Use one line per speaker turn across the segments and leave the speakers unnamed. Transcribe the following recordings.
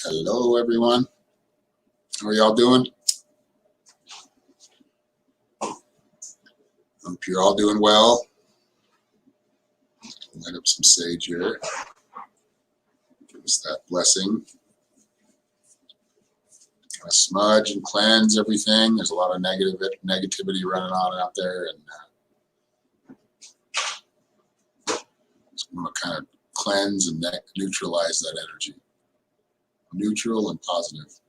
Hello, everyone. How are y'all doing? Hope you're all doing well. Light up some sage here. Give us that blessing. Kind of smudge and cleanse everything. There's a lot of negativity running on out there, and so I'm going to kind of cleanse and neutralize that energy. Neutral and positive.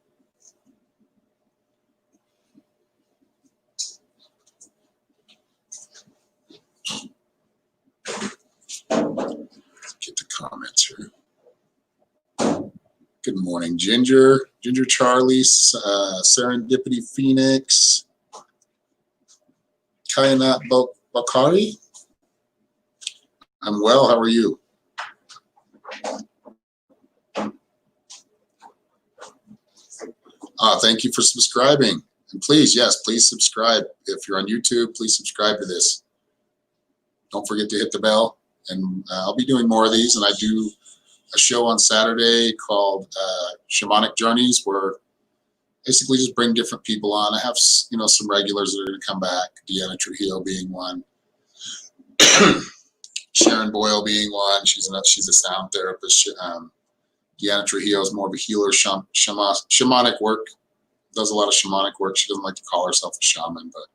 Let's get the comments here. Good morning, Ginger Charlie, Serendipity Phoenix, Kainat Bakari. I'm well, how are you? Thank you for subscribing. And please, yes, please subscribe. If you're on YouTube, please subscribe to this. Don't forget to hit the bell. And I'll be doing more of these. And I do a show on Saturday called Shamanic Journeys, where basically just bring different people on. I have, some regulars that are going to come back. Deanna Trujillo being one. Sharon Boyle being one. She's a sound therapist. Deanna Trujillo is more of a healer, shamanic work. Does a lot of shamanic work. She doesn't like to call herself a shaman, but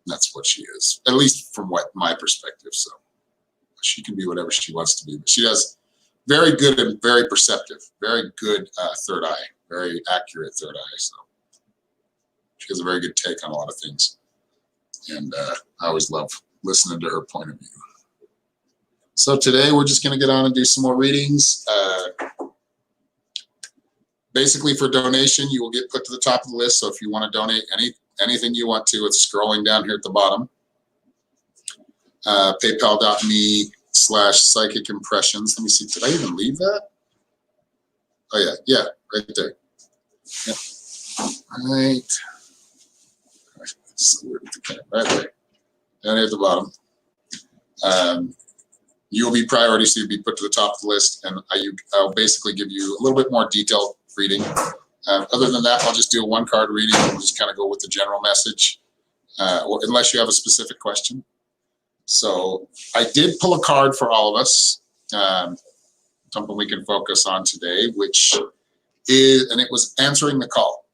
that's what she is, at least from my perspective. So she can be whatever she wants to be. But she does very good and very perceptive, very good third eye, very accurate third eye. So she has a very good take on a lot of things. And I always love listening to her point of view. So today we're just going to get on and do some more readings. Basically for donation, you will get put to the top of the list. So if you want to donate anything you want to, it's scrolling down here at the bottom. PayPal.me/psychic impressions. Let me see, did I even leave that? Oh yeah, right there. Yep. Right there. Down here at the bottom. You will be priority, so you'll be put to the top of the list, and I'll basically give you a little bit more detailed reading. Other than that, I'll just do a one-card reading and just kind of go with the general message, or unless you have a specific question. So I did pull a card for all of us, something we can focus on today, which is, and it was answering the call.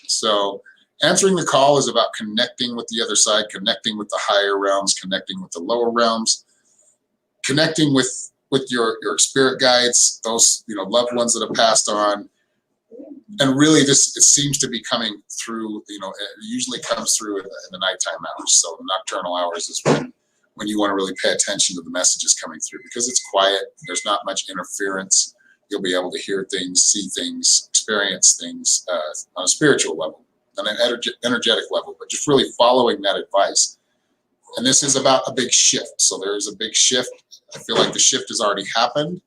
So answering the call is about connecting with the other side, connecting with the higher realms, connecting with the lower realms, connecting with your spirit guides, those loved ones that have passed on. And really it seems to be coming through, it usually comes through in the nighttime hours. So the nocturnal hours is when you want to really pay attention to the messages coming through, because it's quiet, there's not much interference. You'll be able to hear things, see things, experience things on a spiritual level, on an energetic level, but just really following that advice. And this is about a big shift. So there is a big shift. I feel like the shift has already happened,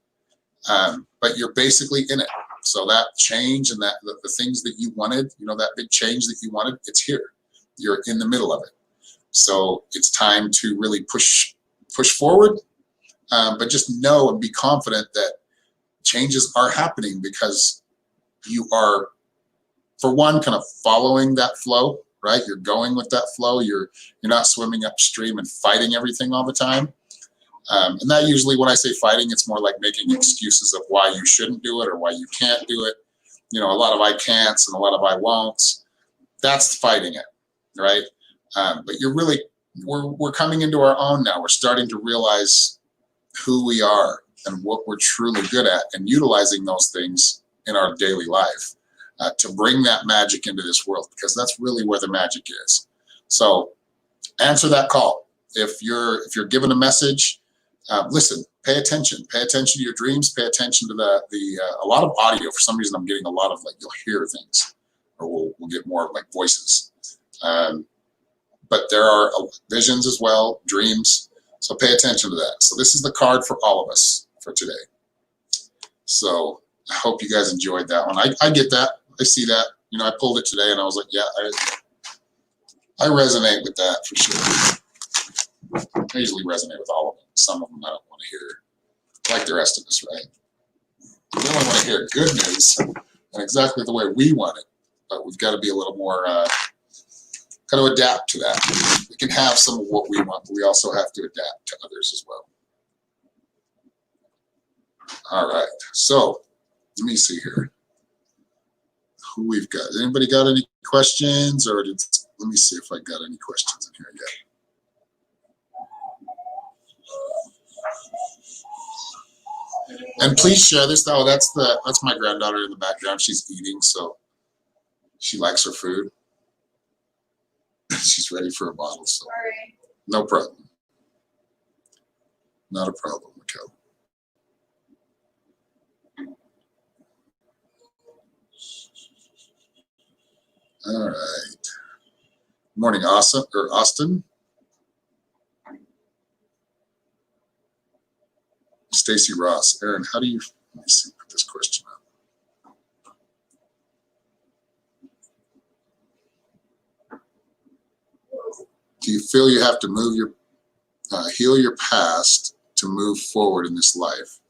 but you're basically in it. So that change and the things that you wanted, that big change that you wanted, it's here. You're in the middle of it. So it's time to really push forward, but just know and be confident that changes are happening, because you are, for one, kind of following that flow, right? You're going with that flow. You're not swimming upstream and fighting everything all the time. And that usually, when I say fighting, it's more like making excuses of why you shouldn't do it or why you can't do it. A lot of I can'ts and a lot of I won'ts. That's fighting it, right? But we're coming into our own now. We're starting to realize who we are and what we're truly good at, and utilizing those things in our daily life to bring that magic into this world, because that's really where the magic is. So answer that call. If you're given a message, listen, pay attention to your dreams, pay attention to a lot of audio. For some reason, I'm getting a lot of you'll hear things, or we'll get more of voices. But there are visions as well, dreams. So pay attention to that. So this is the card for all of us for today. So I hope you guys enjoyed that one. I get that. I see that. I pulled it today and I was like, yeah, I resonate with that for sure. I usually resonate with all of them. Some of them I don't want to hear, like the rest of us, right? We only want to hear good news and exactly the way we want it, but we've got to be a little more, got to adapt to that. We can have some of what we want, but we also have to adapt to others as well. All right, so let me see here. Who we've got. Anybody got any questions, or let me see if I got any questions in here yet. And please share this. Oh, that's my granddaughter in the background. She's eating, so she likes her food. She's ready for a bottle, so sorry. No problem. Not a problem, Mikel. All right. Morning, Austin. Stacy Ross. Aaron, how do you, let me see, put this question up. Do you feel you have to move heal your past to move forward in this life?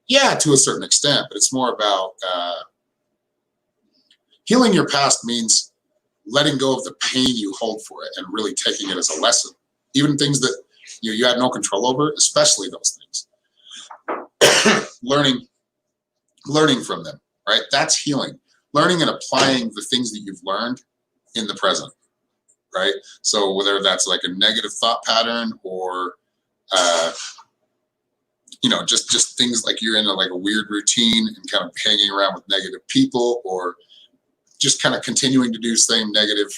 Yeah, to a certain extent, but it's more about healing your past means letting go of the pain you hold for it and really taking it as a lesson. Even things that you had no control over, especially those things. learning from them, right? That's healing. Learning and applying the things that you've learned in the present, right? So whether that's like a negative thought pattern or just things like you're in a weird routine and kind of hanging around with negative people, or just kind of continuing to do same negative,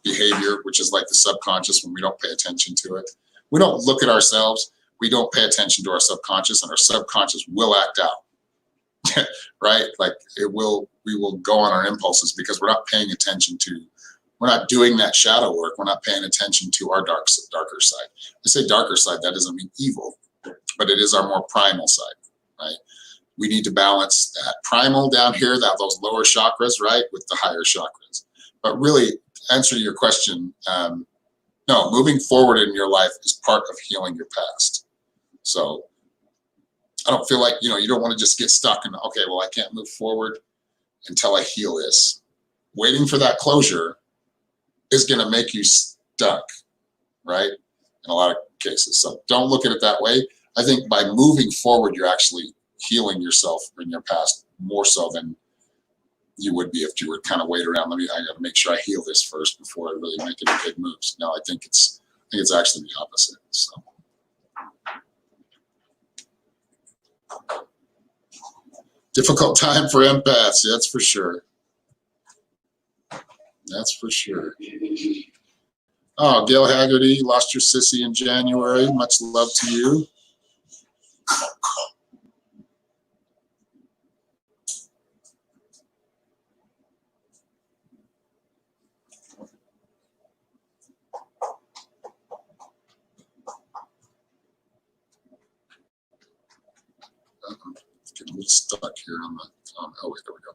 behavior, which is like the subconscious when we don't pay attention to it. We don't look at ourselves. We don't pay attention to our subconscious, and our subconscious will act out, right? Like we will go on our impulses because we're not paying attention to, we're not doing that shadow work. We're not paying attention to our darker side. I say darker side, that doesn't mean evil, but it is our more primal side, right? We need to balance that primal down here, those lower chakras, right, with the higher chakras. But really, to answer your question, no, moving forward in your life is part of healing your past. So I don't feel like, you don't want to just get stuck in, okay, well, I can't move forward until I heal this. Waiting for that closure is going to make you stuck, right, in a lot of cases. So don't look at it that way. I think by moving forward, you're actually healing yourself in your past more so than you would be if you were kind of wait around. I got to make sure I heal this first before I really make any big moves. No, I think it's actually the opposite. So. Difficult time for empaths, that's for sure. That's for sure. Oh, Gail Haggerty, lost your sissy in January. Much love to you. Getting a little stuck here on the, oh wait, there we go.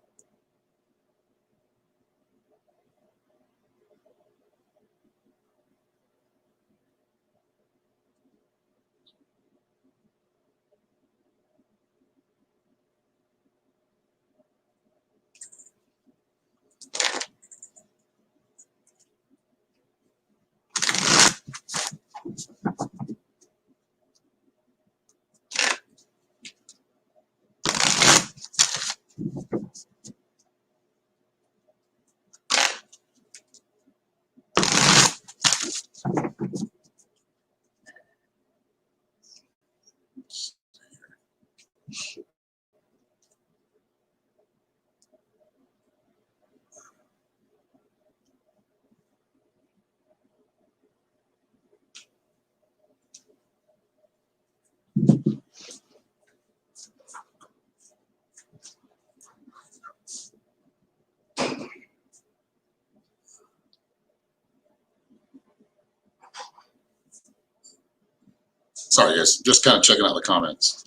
Sorry, guys, just kind of checking out the comments.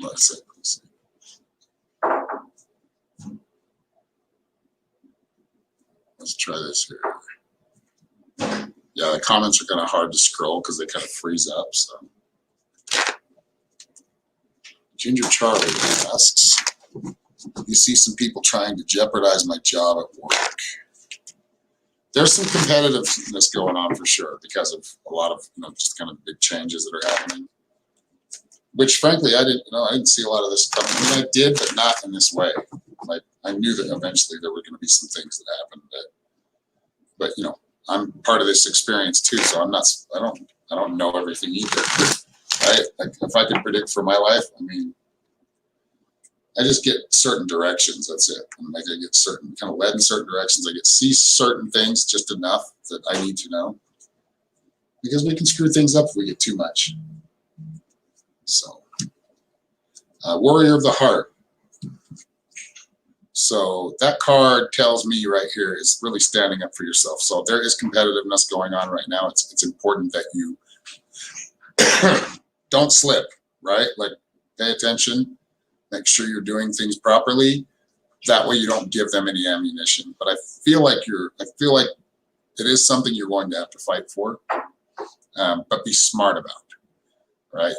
Let's see. Let's try this here. Yeah, the comments are kind of hard to scroll because they kind of freeze up. So Ginger Charlie asks, you see some people trying to jeopardize my job at work. There's some competitiveness going on for sure because of a lot of, just kind of big changes that are happening. Which frankly, I didn't see a lot of this coming. I mean, I did, but not in this way. Like, I knew that eventually there were going to be some things that happened, but I'm part of this experience too, so I don't know everything either. Right? Like, if I could predict for my life, I mean, I just get certain directions. That's it. And like, I get kind of led in certain directions. I get see certain things just enough that I need to know, because we can screw things up if we get too much. So, Warrior of the Heart. So that card tells me right here is really standing up for yourself. So there is competitiveness going on right now. It's important that you don't slip, right? Like, pay attention, make sure you're doing things properly. That way you don't give them any ammunition. But I feel like it is something you're going to have to fight for, but be smart about it, right?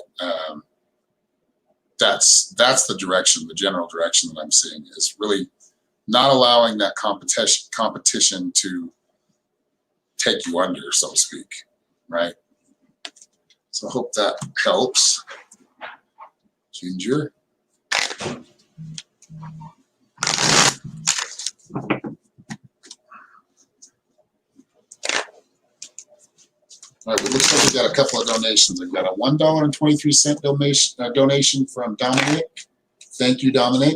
That's the direction, the general direction that I'm seeing, is really not allowing that competition to take you under, so to speak, right? So I hope that helps. Ginger. All right, it looks like we got a couple of donations. We've got a $1.23 donation from Dominic. Thank you, Dominic.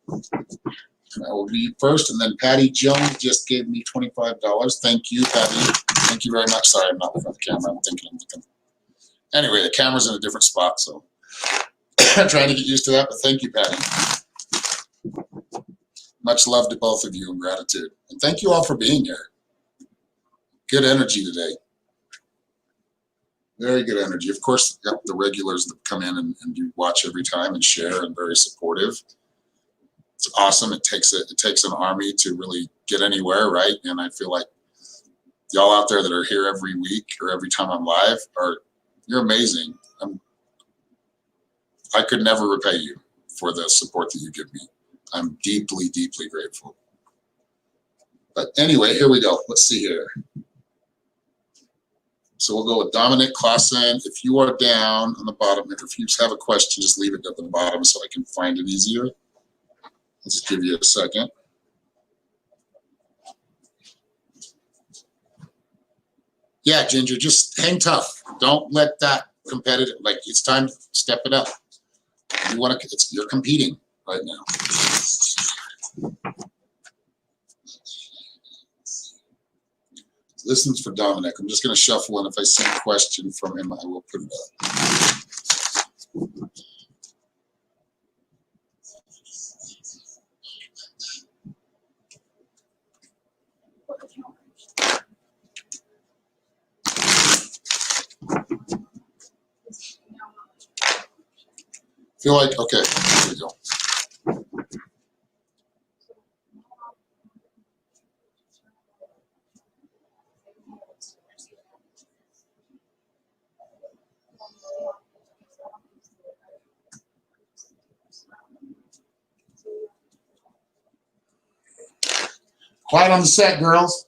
And I will be first, and then Patty Jones just gave me $25. Thank you, Patty. Thank you very much. Sorry, I'm not looking at the camera. I'm thinking. Anyway, the camera's in a different spot, so I'm trying to get used to that, but thank you, Patty. Much love to both of you and gratitude. And thank you all for being here. Good energy today. Very good energy. Of course, the regulars that come in and you watch every time and share, and very supportive. It's awesome. It takes an army to really get anywhere, right? And I feel like y'all out there that are here every week or every time I'm live you're amazing. I could never repay you for the support that you give me. I'm deeply, deeply grateful. But anyway, here we go. Let's see here. So we'll go with Dominic Clausen. If you are down on the bottom, if you have a question, just leave it at the bottom so I can find it easier. Let's just give you a second. Yeah, Ginger, just hang tough. Don't let that competitive, like, it's time to step it up. You're competing right now. This one's for Dominic. I'm just going to shuffle, and if I see a question from him, I will put it up. Feel like, okay, here we go. Quiet on the set, girls.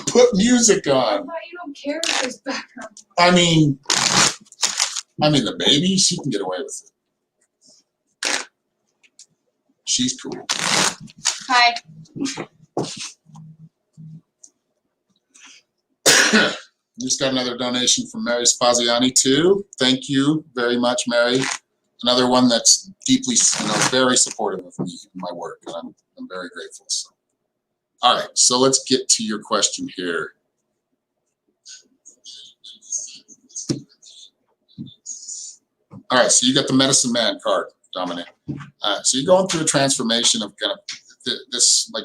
Put music on.
I thought you don't care if there's background.
I mean, the baby, she can get away with it. She's cool.
Hi.
Just got another donation from Mary Spaziani too. Thank you very much, Mary. Another one that's deeply, very supportive of me and my work, and I'm very grateful. So, all right, so let's get to your question here. All right, so you got the Medicine Man card, Dominic. So you're going through a transformation of kind of this like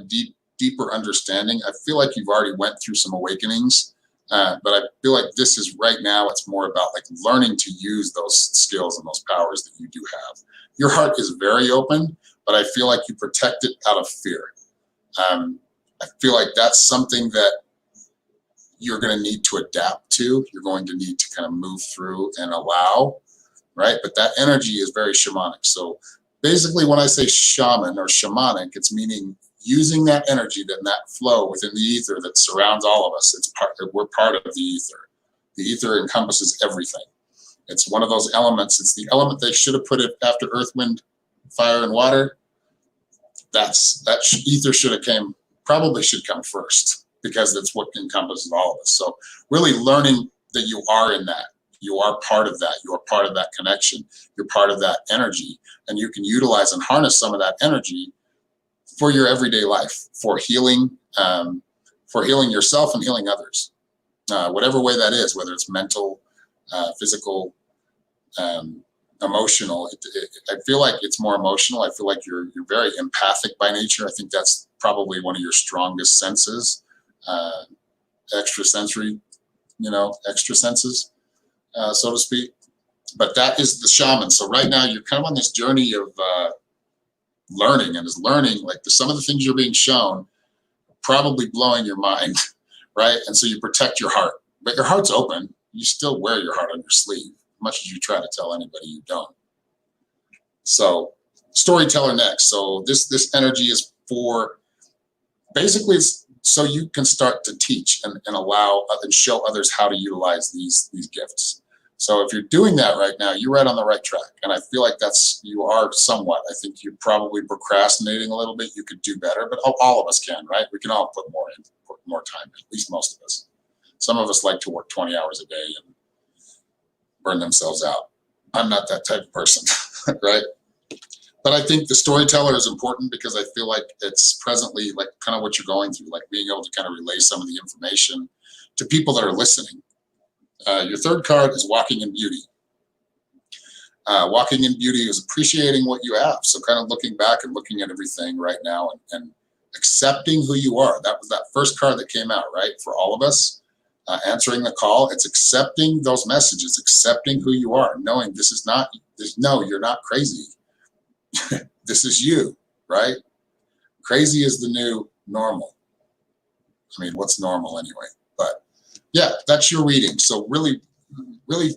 deeper understanding. I feel like you've already went through some awakenings, but I feel like this is right now. It's more about like learning to use those skills and those powers that you do have. Your heart is very open, but I feel like you protect it out of fear. I feel like that's something that you're going to need to adapt to. You're going to need to kind of move through and allow, right? But that energy is very shamanic. So basically when I say shaman or shamanic, it's meaning using that energy, that flow within the ether that surrounds all of us. We're part of the ether. The ether encompasses everything. It's one of those elements. It's the element they should have put it after earth, wind, fire, and water. Ether probably should come first, because that's what encompasses all of us. So really learning that you are in that. You are part of that. You are part of that connection. You're part of that energy. And you can utilize and harness some of that energy for your everyday life, for healing yourself and healing others. Whatever way that is, whether it's mental, physical, emotional. I feel like it's more emotional. I feel like you're very empathic by nature. I think that's probably one of your strongest senses, extra senses, so to speak. But that is the shaman. So right now you're kind of on this journey of learning, and like some of the things you're being shown probably blowing your mind, right? And so you protect your heart, but your heart's open. You still wear your heart on your sleeve, much as you try to tell anybody you don't. So storyteller next. So this energy is for, basically it's so you can start to teach and allow and show others how to utilize these gifts. So if you're doing that right now, you're right on the right track. And I feel like you are somewhat. I think you're probably procrastinating a little bit. You could do better, but all of us can, right? We can all put more time in, at least most of us. Some of us like to work 20 hours a day and burn themselves out. I'm not that type of person, right? But I think the storyteller is important, because I feel like it's presently like kind of what you're going through, like being able to kind of relay some of the information to people that are listening. Your third card is walking in beauty. Walking in beauty is appreciating what you have. So kind of looking back and looking at everything right now and accepting who you are. That was that first card that came out, right? For all of us, answering the call, it's accepting those messages, accepting who you are, knowing you're not crazy. This is you, right? Crazy is the new normal. I mean, what's normal anyway? But yeah, that's your reading. So really, really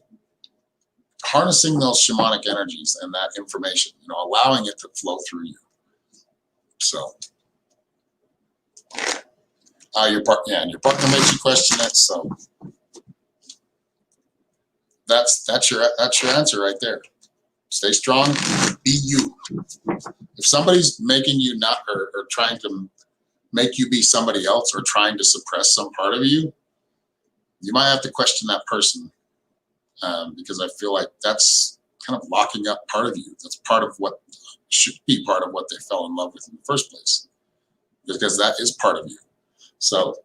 harnessing those shamanic energies and that information, allowing it to flow through you. So your partner makes you question it. So that's your answer right there. Stay strong, be you. If somebody's making you not, or trying to make you be somebody else, or trying to suppress some part of you, you might have to question that person, because I feel like that's kind of locking up part of you. That's part of what should be part of what they fell in love with in the first place, because that is part of you. So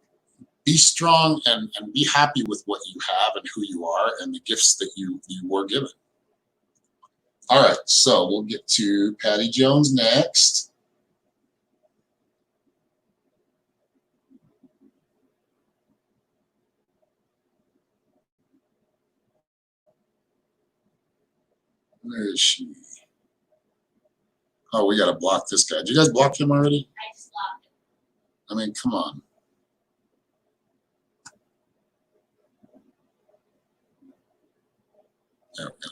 be strong and be happy with what you have and who you are and the gifts that you were given. All right, so we'll get to Patty Jones next. Where is she? Oh, we got to block this guy. Did you guys block him already?
I just blocked it.
I mean, come on. Oh, okay.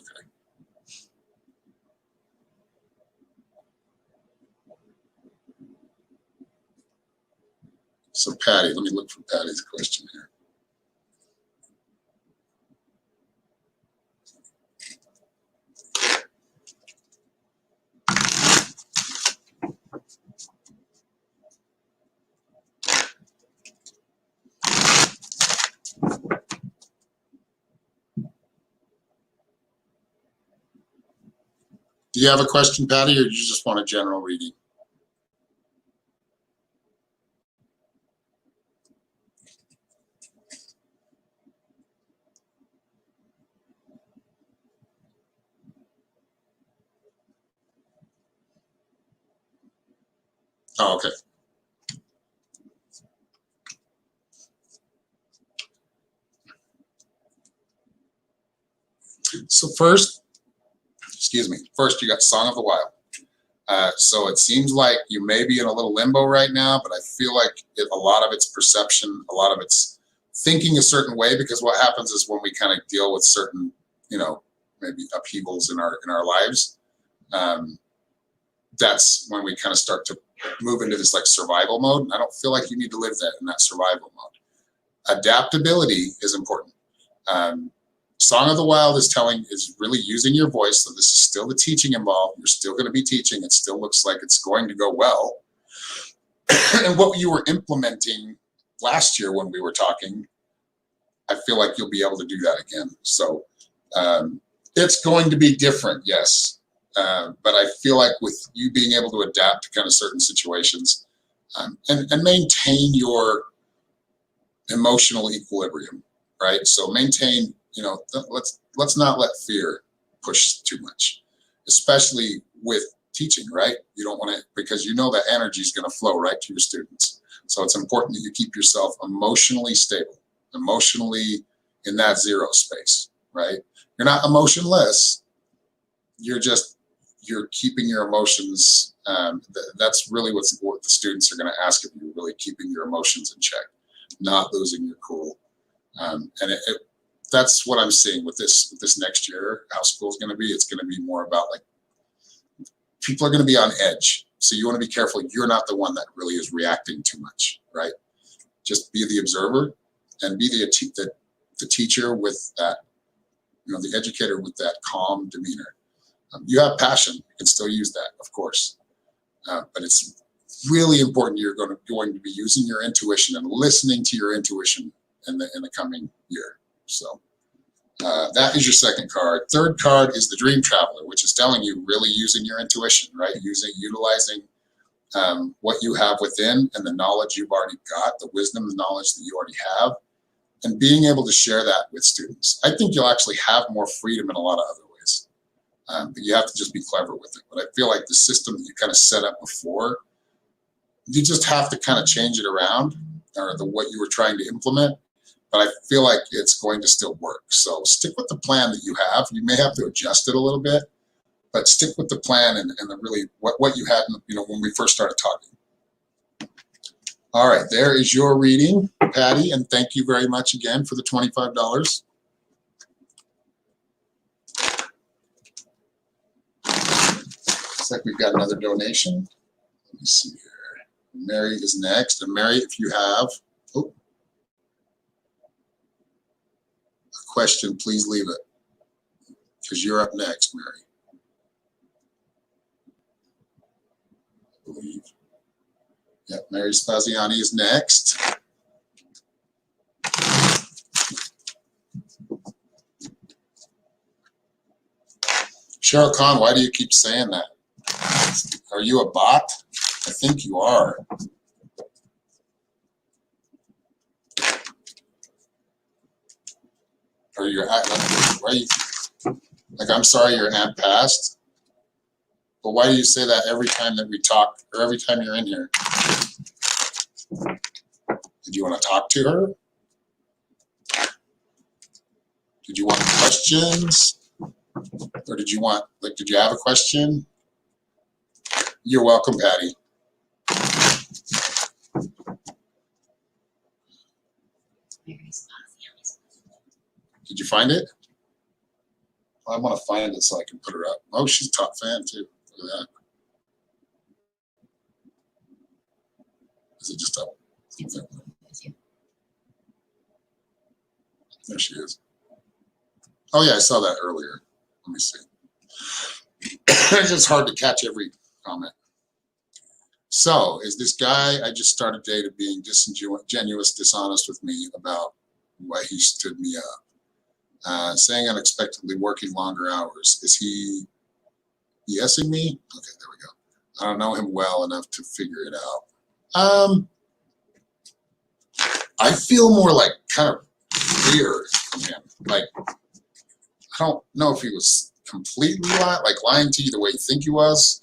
So Patty, let me look for Patty's question here. Do you have a question, Patty, or do you just want a general reading? Oh, okay. So first you got Song of the Wild. So it seems like you may be in a little limbo right now, but I feel like a lot of it's perception, a lot of it's thinking a certain way, because what happens is when we kind of deal with certain, maybe upheavals in our lives, that's when we kind of start to move into this like survival mode. And I don't feel like you need to live that in that survival mode. Adaptability is important. Song of the Wild is really using your voice. So this is still the teaching involved. You're still going to be teaching. It still looks like it's going to go well. And what you were implementing last year when we were talking, I feel like you'll be able to do that again. So it's going to be different, yes. But I feel like with you being able to adapt to kind of certain situations and maintain your emotional equilibrium, right? So maintain, let's not let fear push too much, especially with teaching, right? You don't want to, because that energy is going to flow right to your students. So it's important that you keep yourself emotionally stable, emotionally in that zero space, right? You're not emotionless. You're keeping your emotions. That's really what the students are going to ask of you, really keeping your emotions in check, not losing your cool. And that's what I'm seeing with this next year, how school's going to be. It's going to be more about like, people are going to be on edge. So you want to be careful. You're not the one that really is reacting too much, right? Just be the observer and be the teacher with that, the educator with that calm demeanor. You have passion. You can still use that, of course. But it's really important you're going to be using your intuition and listening to your intuition in the coming year. So that is your second card. Third card is the Dream Traveler, which is telling you really using your intuition, right? Utilizing what you have within and the knowledge you've already got, the wisdom, the knowledge that you already have, and being able to share that with students. I think you'll actually have more freedom in a lot of other ways. But you have to just be clever with it. But I feel like the system that you kind of set up before, you just have to kind of change it around, or what you were trying to implement. But I feel like it's going to still work. So stick with the plan that you have. You may have to adjust it a little bit, but stick with the plan and really what you had, when we first started talking. All right, there is your reading, Patty, and thank you very much again for the $25. Looks like we've got another donation. Let me see here. Mary is next. And Mary, if you have a question, please leave it, because you're up next, Mary. I believe. Yep, Mary Spaziani is next. Cheryl Khan, why do you keep saying that? Are you a bot? I think you are. Or you're like, I'm sorry your aunt passed. But why do you say that every time that we talk, or every time you're in here? Did you want to talk to her? Did you want questions? Or did you have a question? You're welcome, Patty. Did you find it? I want to find it so I can put her up. Oh, she's a top fan too. Look at that. Is it just up? There she is. Oh yeah, I saw that earlier. Let me see. It's just hard to catch every comment. So, is this guy I just started dating being disingenuous, dishonest with me about why he stood me up? Saying unexpectedly working longer hours. Is he BSing me? Okay, there we go. I don't know him well enough to figure it out. I feel more like kind of fear from him. Like, I don't know if he was completely lying to you the way you think he was,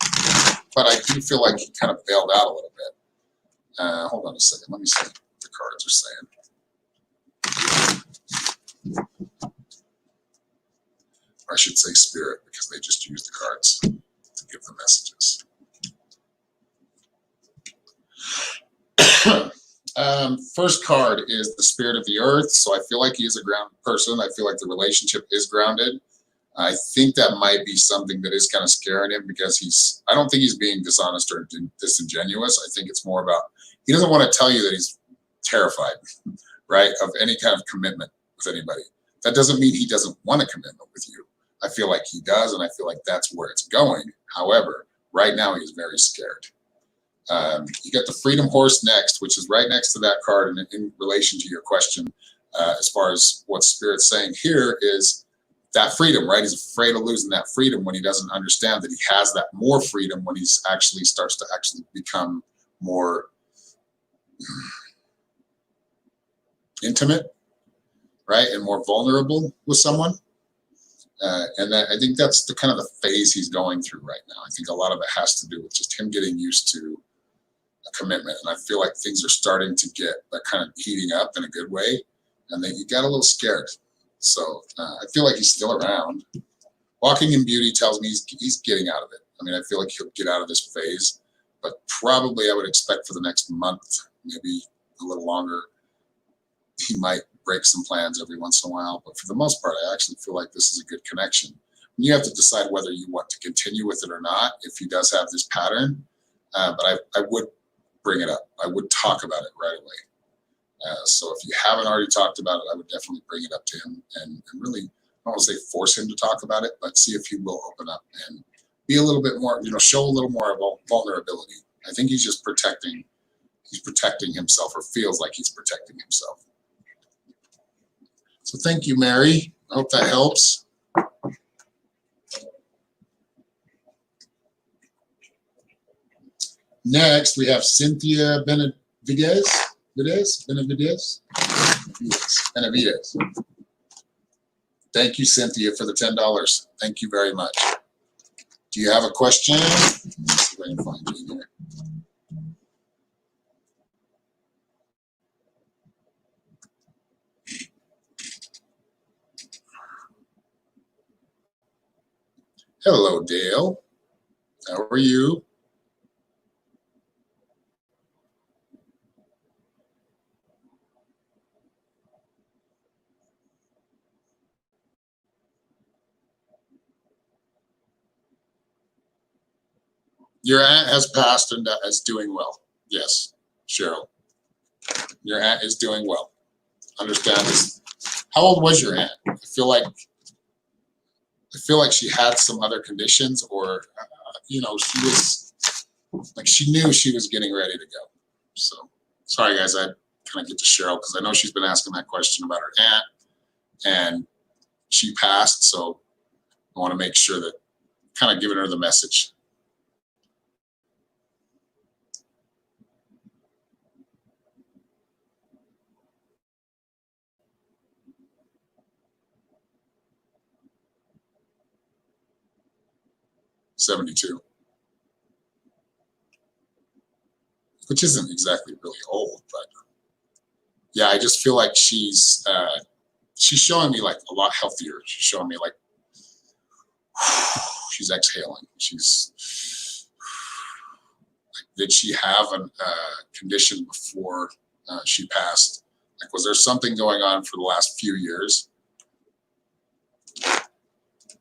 but I do feel like he kind of bailed out a little bit. Hold on a second. Let me see what the cards are saying. Or I should say spirit, because they just use the cards to give the messages. First card is the Spirit of the Earth. So I feel like he is a grounded person. I feel like the relationship is grounded. I think that might be something that is kind of scaring him because I don't think he's being dishonest or disingenuous. I think it's more about, he doesn't want to tell you that he's terrified, right, of any kind of commitment with anybody. That doesn't mean he doesn't want a commitment with you. I feel like he does, and I feel like that's where it's going. However, right now he's very scared. You got the Freedom Horse next, which is right next to that card in relation to your question. As far as what Spirit's saying here is that freedom, right? He's afraid of losing that freedom when he doesn't understand that he has that more freedom when he's actually starts to actually become more intimate, right? And more vulnerable with someone. And I think that's the kind of the phase he's going through right now. I think a lot of it has to do with just him getting used to a commitment. And I feel like things are starting to get kind of heating up in a good way. And then he got a little scared. So I feel like he's still around. Walking in Beauty tells me he's getting out of it. I mean, I feel like he'll get out of this phase, but probably I would expect for the next month, maybe a little longer, he might break some plans every once in a while. But for the most part, I actually feel like this is a good connection. And you have to decide whether you want to continue with it or not, if he does have this pattern. But I would bring it up. I would talk about it right away. So if you haven't already talked about it, I would definitely bring it up to him and really, I don't want to say force him to talk about it, but see if he will open up and be a little bit more, show a little more of vulnerability. I think he's just protecting himself, or feels like he's protecting himself. So thank you, Mary. I hope that helps. Next, we have Cynthia Bennett. Benavides. Thank you, Cynthia, for the $10. Thank you very much. Do you have a question? Let's see if I can find you here. Hello, Dale. How are you? Your aunt has passed and is doing well. Yes, Cheryl. Your aunt is doing well. Understand this. How old was your aunt? I feel like she had some other conditions, or she was like, she knew she was getting ready to go. So sorry, guys. I kind of get to Cheryl because I know she's been asking that question about her aunt, and she passed. So I want to make sure that kind of giving her the message. '72, which isn't exactly really old, but yeah, I just feel like she's showing me like a lot healthier. She's showing me like she's exhaling. Did she have a condition before she passed? Like, was there something going on for the last few years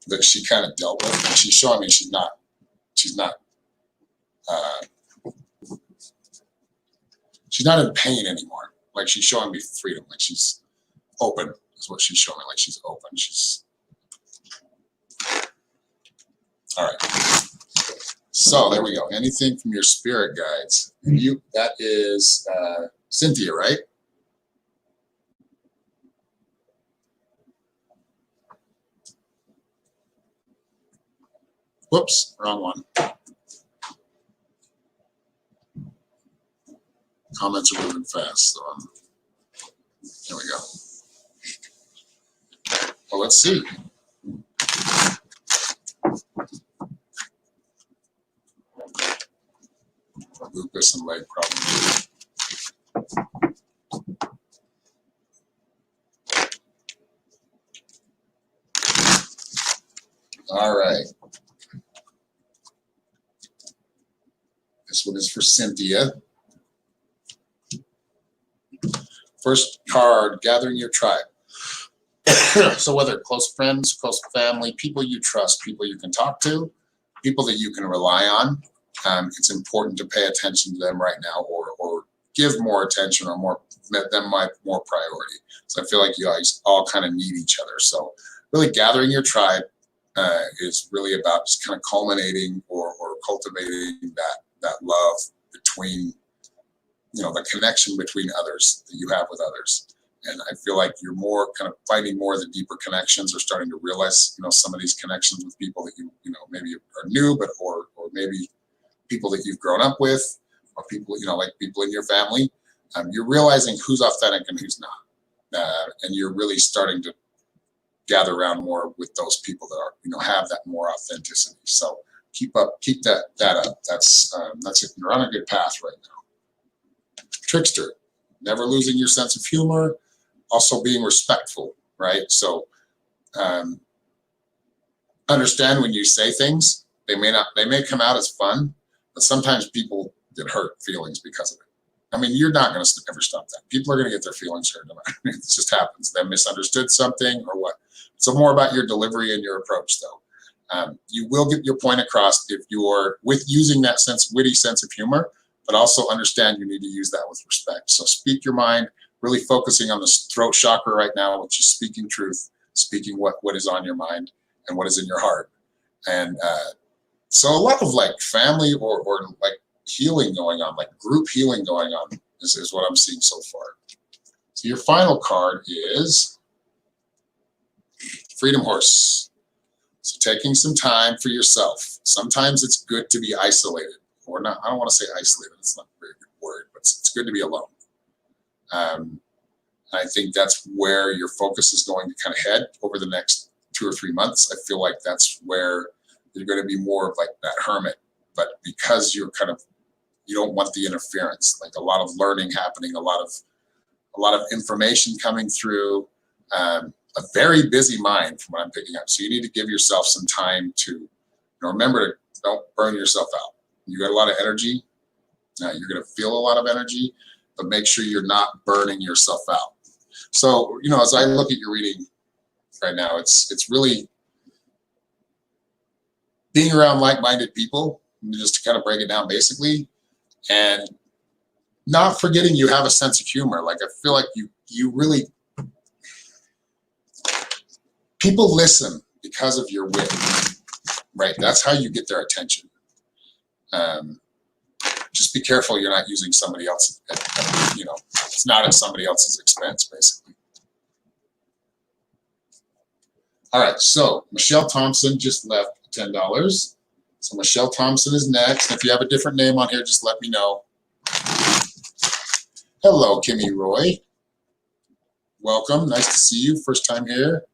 that she kind of dealt with? And she's showing me she's not in pain anymore. Like, she's showing me freedom. Like, she's open is what she's showing me. Like, she's open. All right. So there we go. Anything from your spirit guides? That is Cynthia, right? Whoops, wrong one. Comments are moving fast, so there we go. Well, let's see. Lupus and leg problems. All right. This one is for Cynthia. First card, gathering your tribe. So whether close friends, close family, people you trust, people you can talk to, people that you can rely on, it's important to pay attention to them right now, or give more attention, or more priority. So I feel like you guys all kind of need each other. So really gathering your tribe is really about just kind of culminating or cultivating that love between, the connection between others that you have with others. And I feel like you're more kind of finding more of the deeper connections, or starting to realize, some of these connections with people that maybe are new, but or maybe people that you've grown up with, or people, like people in your family. You're realizing who's authentic and who's not. And you're really starting to gather around more with those people that are, have that more authenticity. So keep that up. That's it. You're on a good path right now. Trickster, never losing your sense of humor, also being respectful, right? So understand when you say things, they may come out as fun, but sometimes people get hurt feelings because of it. I mean, you're not going to ever stop that. People are going to get their feelings hurt. It just happens. They misunderstood something or what. So more about your delivery and your approach, though. You will get your point across if you're using that witty sense of humor, but also understand you need to use that with respect. So speak your mind, really focusing on the throat chakra right now, which is speaking truth, speaking what is on your mind and what is in your heart. And so a lot of like family or like healing going on, like group healing going on is what I'm seeing so far. So your final card is Freedom Horse. So taking some time for yourself. Sometimes it's good to be isolated, or not. I don't want to say isolated. It's not a very good word, but it's good to be alone. I think that's where your focus is going to kind of head over the next 2 or 3 months. I feel like that's where you're going to be more of like that hermit, but because you don't want the interference, like a lot of learning happening, a lot of information coming through, a very busy mind from what I'm picking up. So you need to give yourself some time to, remember to don't burn yourself out. You got a lot of energy. You're going to feel a lot of energy, but make sure you're not burning yourself out. So, as I look at your reading right now, it's really being around like-minded people, just to kind of break it down basically, and not forgetting you have a sense of humor. Like, I feel like you really, people listen because of your wit, right? That's how you get their attention. Just be careful you're not using somebody else, it's not at somebody else's expense, basically. All right, so Michelle Thompson just left $10. So Michelle Thompson is next. If you have a different name on here, just let me know. Hello, Kimmy Roy. Welcome, nice to see you, first time here.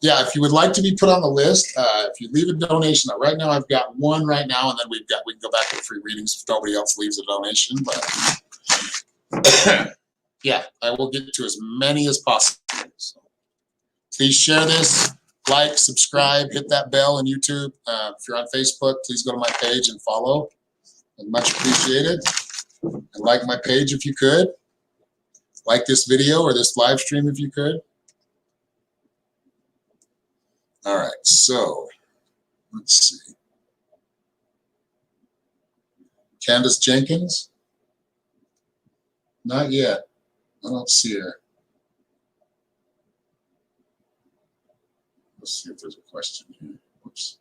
Yeah, if you would like to be put on the list, if you leave a donation, right now I've got one right now, and then we can go back to free readings if nobody else leaves a donation. But yeah, I will get to as many as possible. So please share this, like, subscribe, hit that bell on YouTube. If you're on Facebook, please go to my page and follow. And much appreciated. And like my page if you could. Like this video or this live stream if you could. All right, so let's see. Candace Jenkins? Not yet. I don't see her. Let's see if there's a question here. Whoops.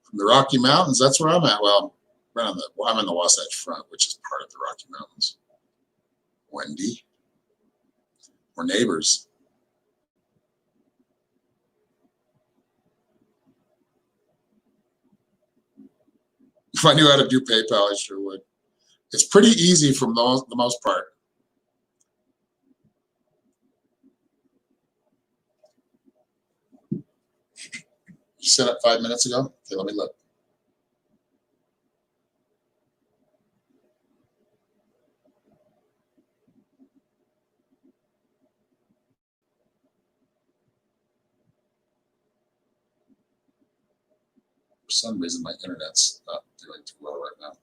From the Rocky Mountains, that's where I'm at. Well, I'm in the Wasatch Front, which is part of the Rocky Mountains. Wendy. We're neighbors. If I knew how to do PayPal, I sure would. It's pretty easy for the most part. You set up 5 minutes ago? Okay, let me look. some reason, my internet's not doing too well right now.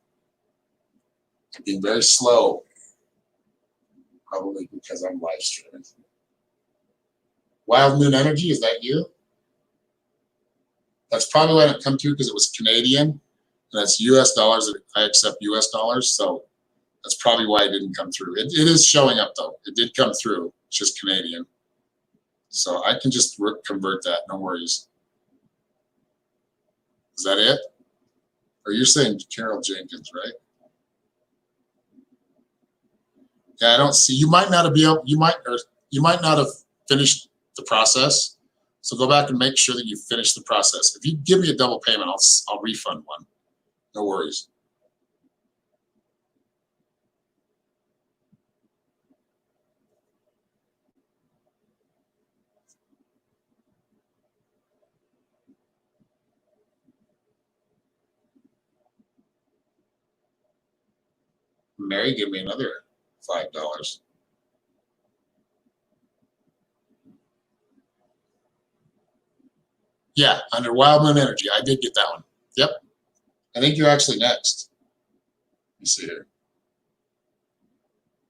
It's being very slow. Probably because I'm live streaming. Wild Moon Energy, is that you? That's probably why it didn't come through, because it was Canadian, and that's US dollars. I accept US dollars, so that's probably why it didn't come through. It is showing up though. It did come through. It's just Canadian. So I can just convert that, no worries. Is that it? Or you're saying Carol Jenkins, right? Yeah, I don't see. You might not have you might not have finished the process. So go back and make sure that you finish the process. If you give me a double payment, I'll refund one. No worries. Mary, give me another $5. Yeah, under Wild Moon Energy. I did get that one. Yep. I think you're actually next. Let me see here.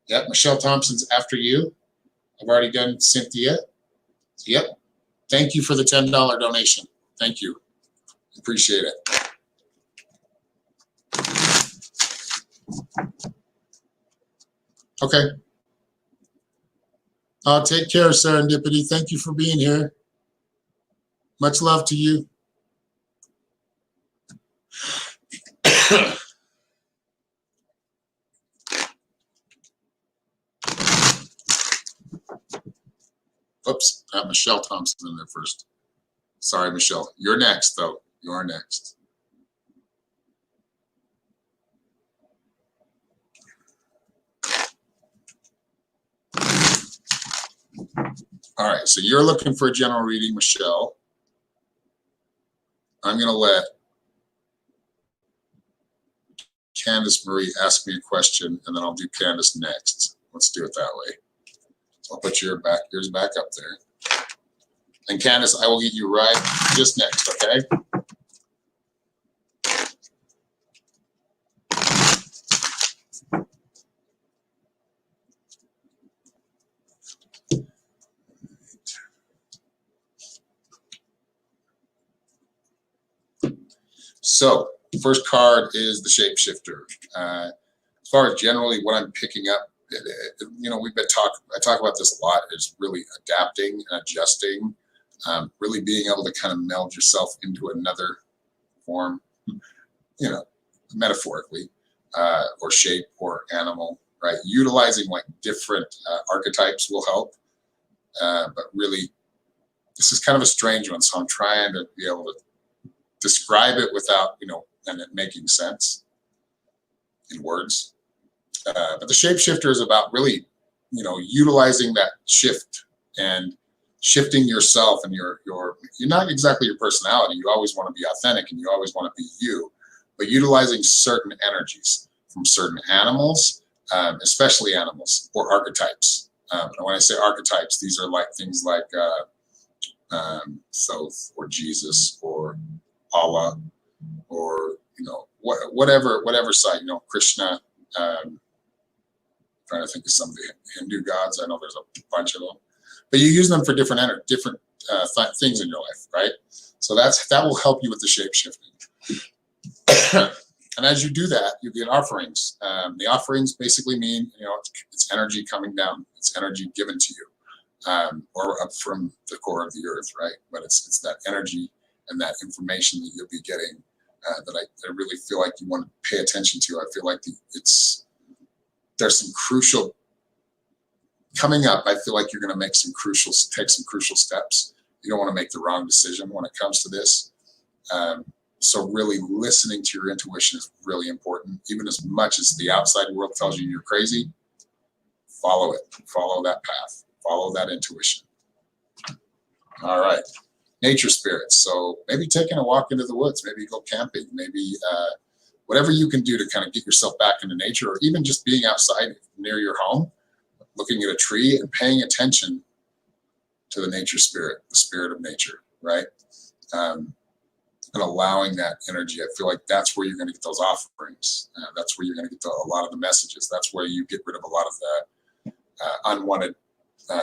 Yep, Michelle Thompson's after you. I've already done Cynthia. Yep. Thank you for the $10 donation. Thank you. Appreciate it. Okay. Take care, Serendipity. Thank you for being here. Much love to you. Oops, I have Michelle Thompson in there first. Sorry, Michelle. You're next, though. You're next. All right, so you're looking for a general reading, Michelle. I'm going to let Candace Marie ask me a question, and then I'll do Candace next. Let's do it that way. So I'll put yours back up there. And Candace, I will get you right just next, okay? So the first card is the Shapeshifter. As far as generally what I'm picking up, you know, I talk about this a lot, is really adapting and adjusting, really being able to kind of meld yourself into another form, you know, metaphorically, or shape or animal, right? Utilizing like different archetypes will help, but really this is kind of a strange one, so I'm trying to be able to describe it without, you know, and it making sense in words. But the Shapeshifter is about really, you know, utilizing that shift and shifting yourself and you're not exactly your personality. You always want to be authentic and you always want to be you, but utilizing certain energies from certain animals, especially animals or archetypes. And when I say archetypes, these are like things like Thoth or Jesus or Allah, or, you know, whatever side, you know, Krishna. Trying to think of some of the Hindu gods. I know there's a bunch of them, but you use them for different things in your life, right? So that will help you with the shape shifting. And as you do that, you get offerings. The offerings basically mean, you know, it's energy coming down. It's energy given to you, or up from the core of the earth, right? But it's that energy and that information that you'll be getting that I really feel like you want to pay attention to. I feel like there's some crucial coming up. I feel like you're going to take some crucial steps. You don't want to make the wrong decision when it comes to this. So really listening to your intuition is really important. Even as much as the outside world tells you you're crazy, follow it. Follow that path. Follow that intuition. All right. Nature spirits. So maybe taking a walk into the woods, maybe go camping, maybe whatever you can do to kind of get yourself back into nature, or even just being outside near your home, looking at a tree and paying attention to the nature spirit, the spirit of nature, right? and allowing that energy. I feel like that's where you're going to get those offerings. That's where you're going to get a lot of the messages. That's where you get rid of a lot of that unwanted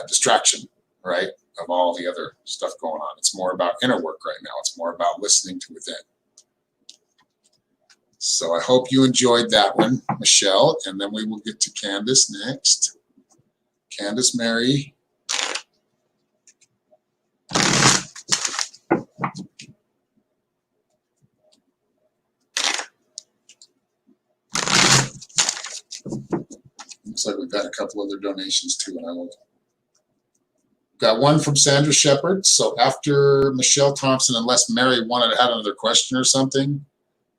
distraction, right, of all the other stuff going on. It's more about inner work right now. It's more about listening to within. So I hope you enjoyed that one, Michelle, and then we will get to Candace next. Candace Mary. Looks like we've got a couple other donations too, and I will. Got one from Sandra Shepard. So after Michelle Thompson, unless Mary had another question or something,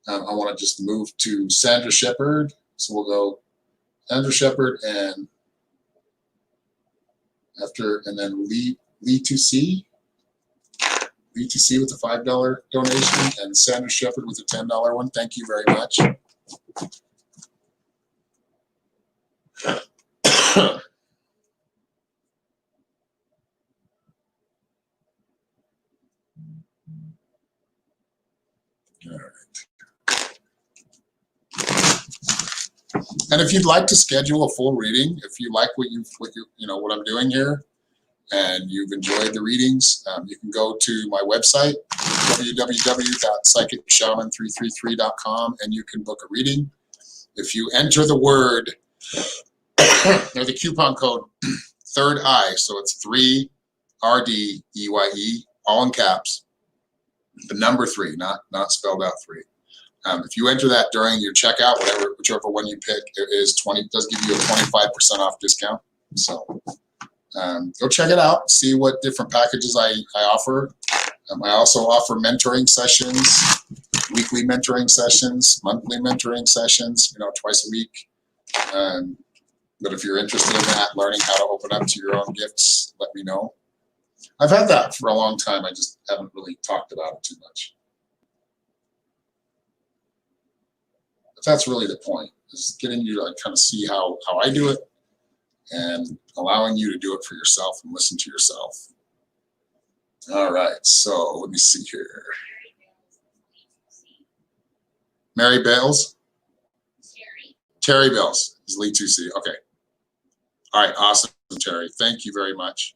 I want to just move to Sandra Shepard. So we'll go Sandra Shepard and then Lee to with a $5 donation, and Sandra Shepard with a $10 one. Thank you very much. All right. And if you'd like to schedule a full reading, if you like what I'm doing here, and you've enjoyed the readings, you can go to my website, www.psychicshaman333.com, and you can book a reading. If you enter the word or the coupon code Third Eye, so it's 3RDEYE, all in caps, the number 3, not spelled out 3. If you enter that during your checkout, whichever one you pick, it does give you a 25% off discount. So go check it out, see what different packages I offer. I also offer mentoring sessions, weekly mentoring sessions, monthly mentoring sessions, twice a week. But if you're interested in that, learning how to open up to your own gifts, let me know. I've had that for a long time. I just haven't really talked about it too much. But that's really the point, is getting you to kind of see how I do it and allowing you to do it for yourself and listen to yourself. All right, so let me see here. Mary Bales? Terry Bales is Lee 2C. Okay. All right, awesome, Terry. Thank you very much.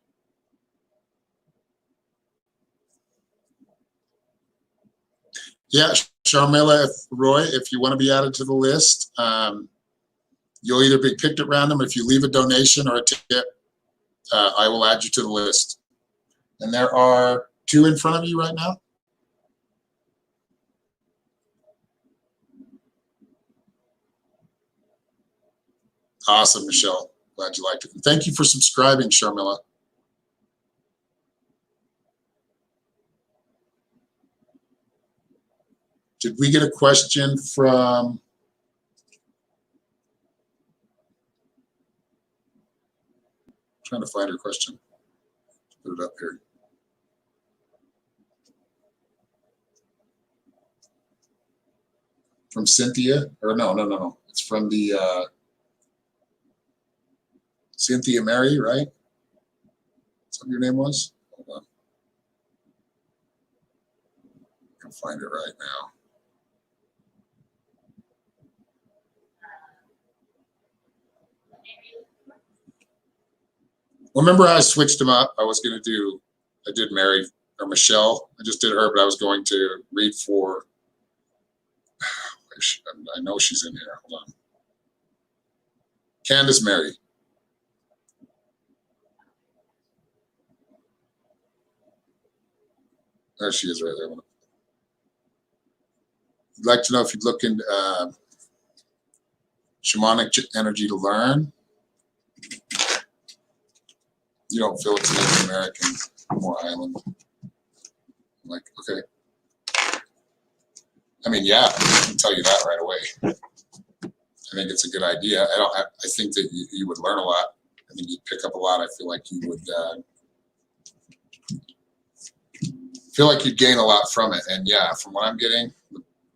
Yeah, Sharmila, Roy, if you want to be added to the list, you'll either be picked at random. If you leave a donation or a tip, I will add you to the list. And there are 2 in front of you right now. Awesome, Michelle. Glad you liked it. And thank you for subscribing, Sharmila. Did we get a question from... trying to find her question. Put it up here. From Cynthia, or no. It's from the Cynthia Mary, right? That's what your name was? Hold on. I can find it right now. Remember I switched them up? I did Mary or Michelle. I just did her, but I was going to read for, I know she's in here. Hold on. Candace Mary. There she is right there. I'd like to know if you'd look into shamanic energy to learn. You don't feel it's Native American, more island. I'm like, okay. I mean, yeah, I can tell you that right away. I think it's a good idea. I think that you would learn a lot. I think you'd pick up a lot. I feel like you would you'd gain a lot from it. And yeah, from what I'm getting,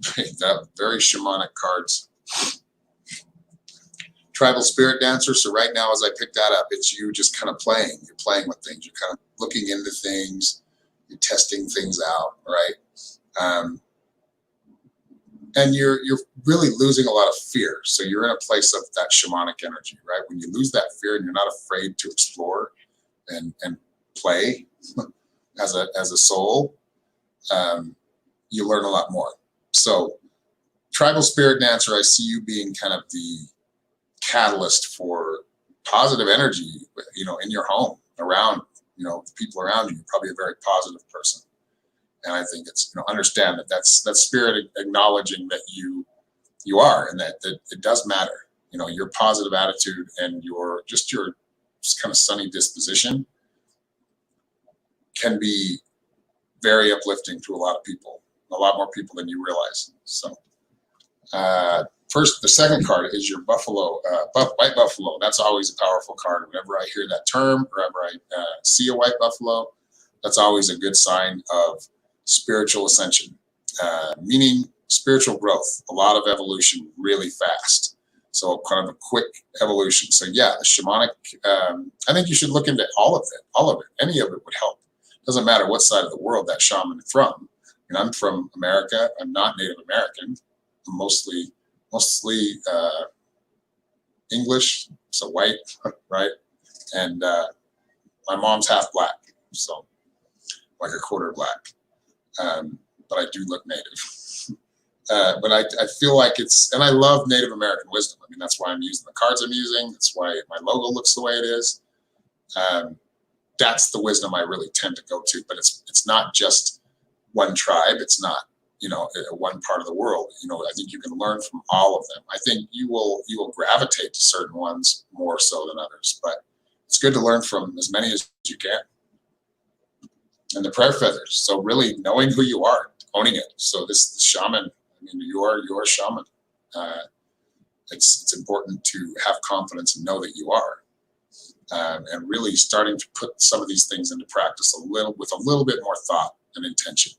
that very shamanic cards. Tribal spirit dancer. So right now, as I pick that up, it's you just kind of playing. You're playing with things. You're kind of looking into things. You're testing things out, right? and you're really losing a lot of fear. So you're in a place of that shamanic energy, right? When you lose that fear and you're not afraid to explore and play as a soul, you learn a lot more. So tribal spirit dancer, I see you being kind of the catalyst for positive energy, in your home, around, the people around you. You're probably a very positive person. And I think it's, understand that's spirit acknowledging that you are, and that it does matter. Your positive attitude and your kind of sunny disposition can be very uplifting to a lot of people, a lot more people than you realize. So first, the second card is your buffalo, white buffalo. That's always a powerful card. Whenever I hear that term, whenever I see a white buffalo, that's always a good sign of spiritual ascension, meaning spiritual growth, a lot of evolution really fast. So kind of a quick evolution. So yeah, the shamanic, I think you should look into all of it. Any of it would help. Doesn't matter what side of the world that shaman is from. I'm from America. I'm not Native American. I'm mostly English, so white, right? And my mom's half black, so like a quarter black. But I do look native. But I feel like and I love Native American wisdom. That's why I'm using the cards I'm using. That's why my logo looks the way it is. That's the wisdom I really tend to go to. But it's not just one tribe. It's not, one part of the world. I think you can learn from all of them. I think you will gravitate to certain ones more so than others. But it's good to learn from as many as you can. And the prayer feathers. So really knowing who you are, owning it. So the shaman, you are a shaman. It's important to have confidence and know that you are. And really starting to put some of these things into practice with a little bit more thought and intention.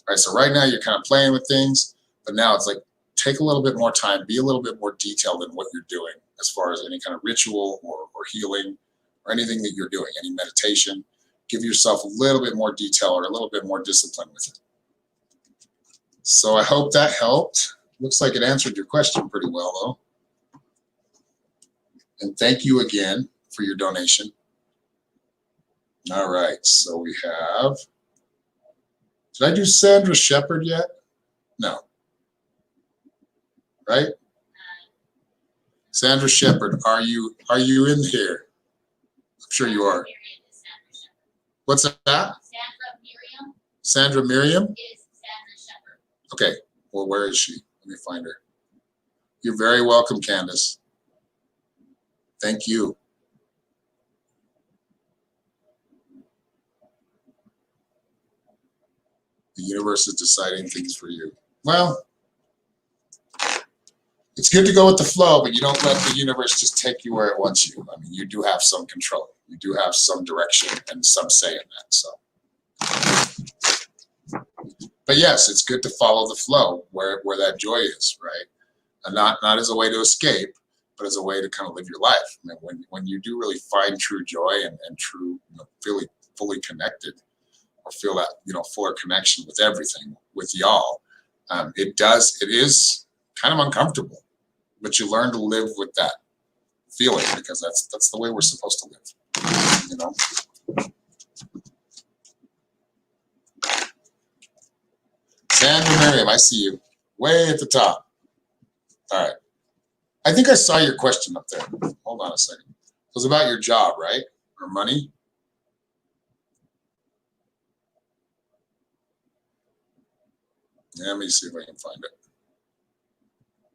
Right. So right now you're kind of playing with things, but now it's like take a little bit more time, be a little bit more detailed in what you're doing as far as any kind of ritual or healing or anything that you're doing, any meditation. Give yourself a little bit more detail or a little bit more discipline with it. So I hope that helped. Looks like it answered your question pretty well, though. And thank you again for your donation. All right, so we have, did I do Sandra Shepherd yet? No. Right? Sandra Shepherd, are you in here? I'm sure you are. What's that? Sandra Miriam?
Is Sandra Shepherd.
Okay, well, where is she? Let me find her. You're very welcome, Candace. Thank you. The universe is deciding things for you. Well, it's good to go with the flow, but you don't let the universe just take you where it wants you. You do have some control. You do have some direction and some say in that. So, but yes, it's good to follow the flow where that joy is, right? And not as a way to escape, but as a way to kind of live your life. When you do really find true joy and true, feeling fully connected, or feel that fuller connection with everything, with y'all, it is kind of uncomfortable, but you learn to live with that feeling because that's the way we're supposed to live. Sandra Miriam, I see you way at the top. All right. I think I saw your question up there. Hold on a second. It was about your job, right? Or money? Yeah, let me see if I can find it.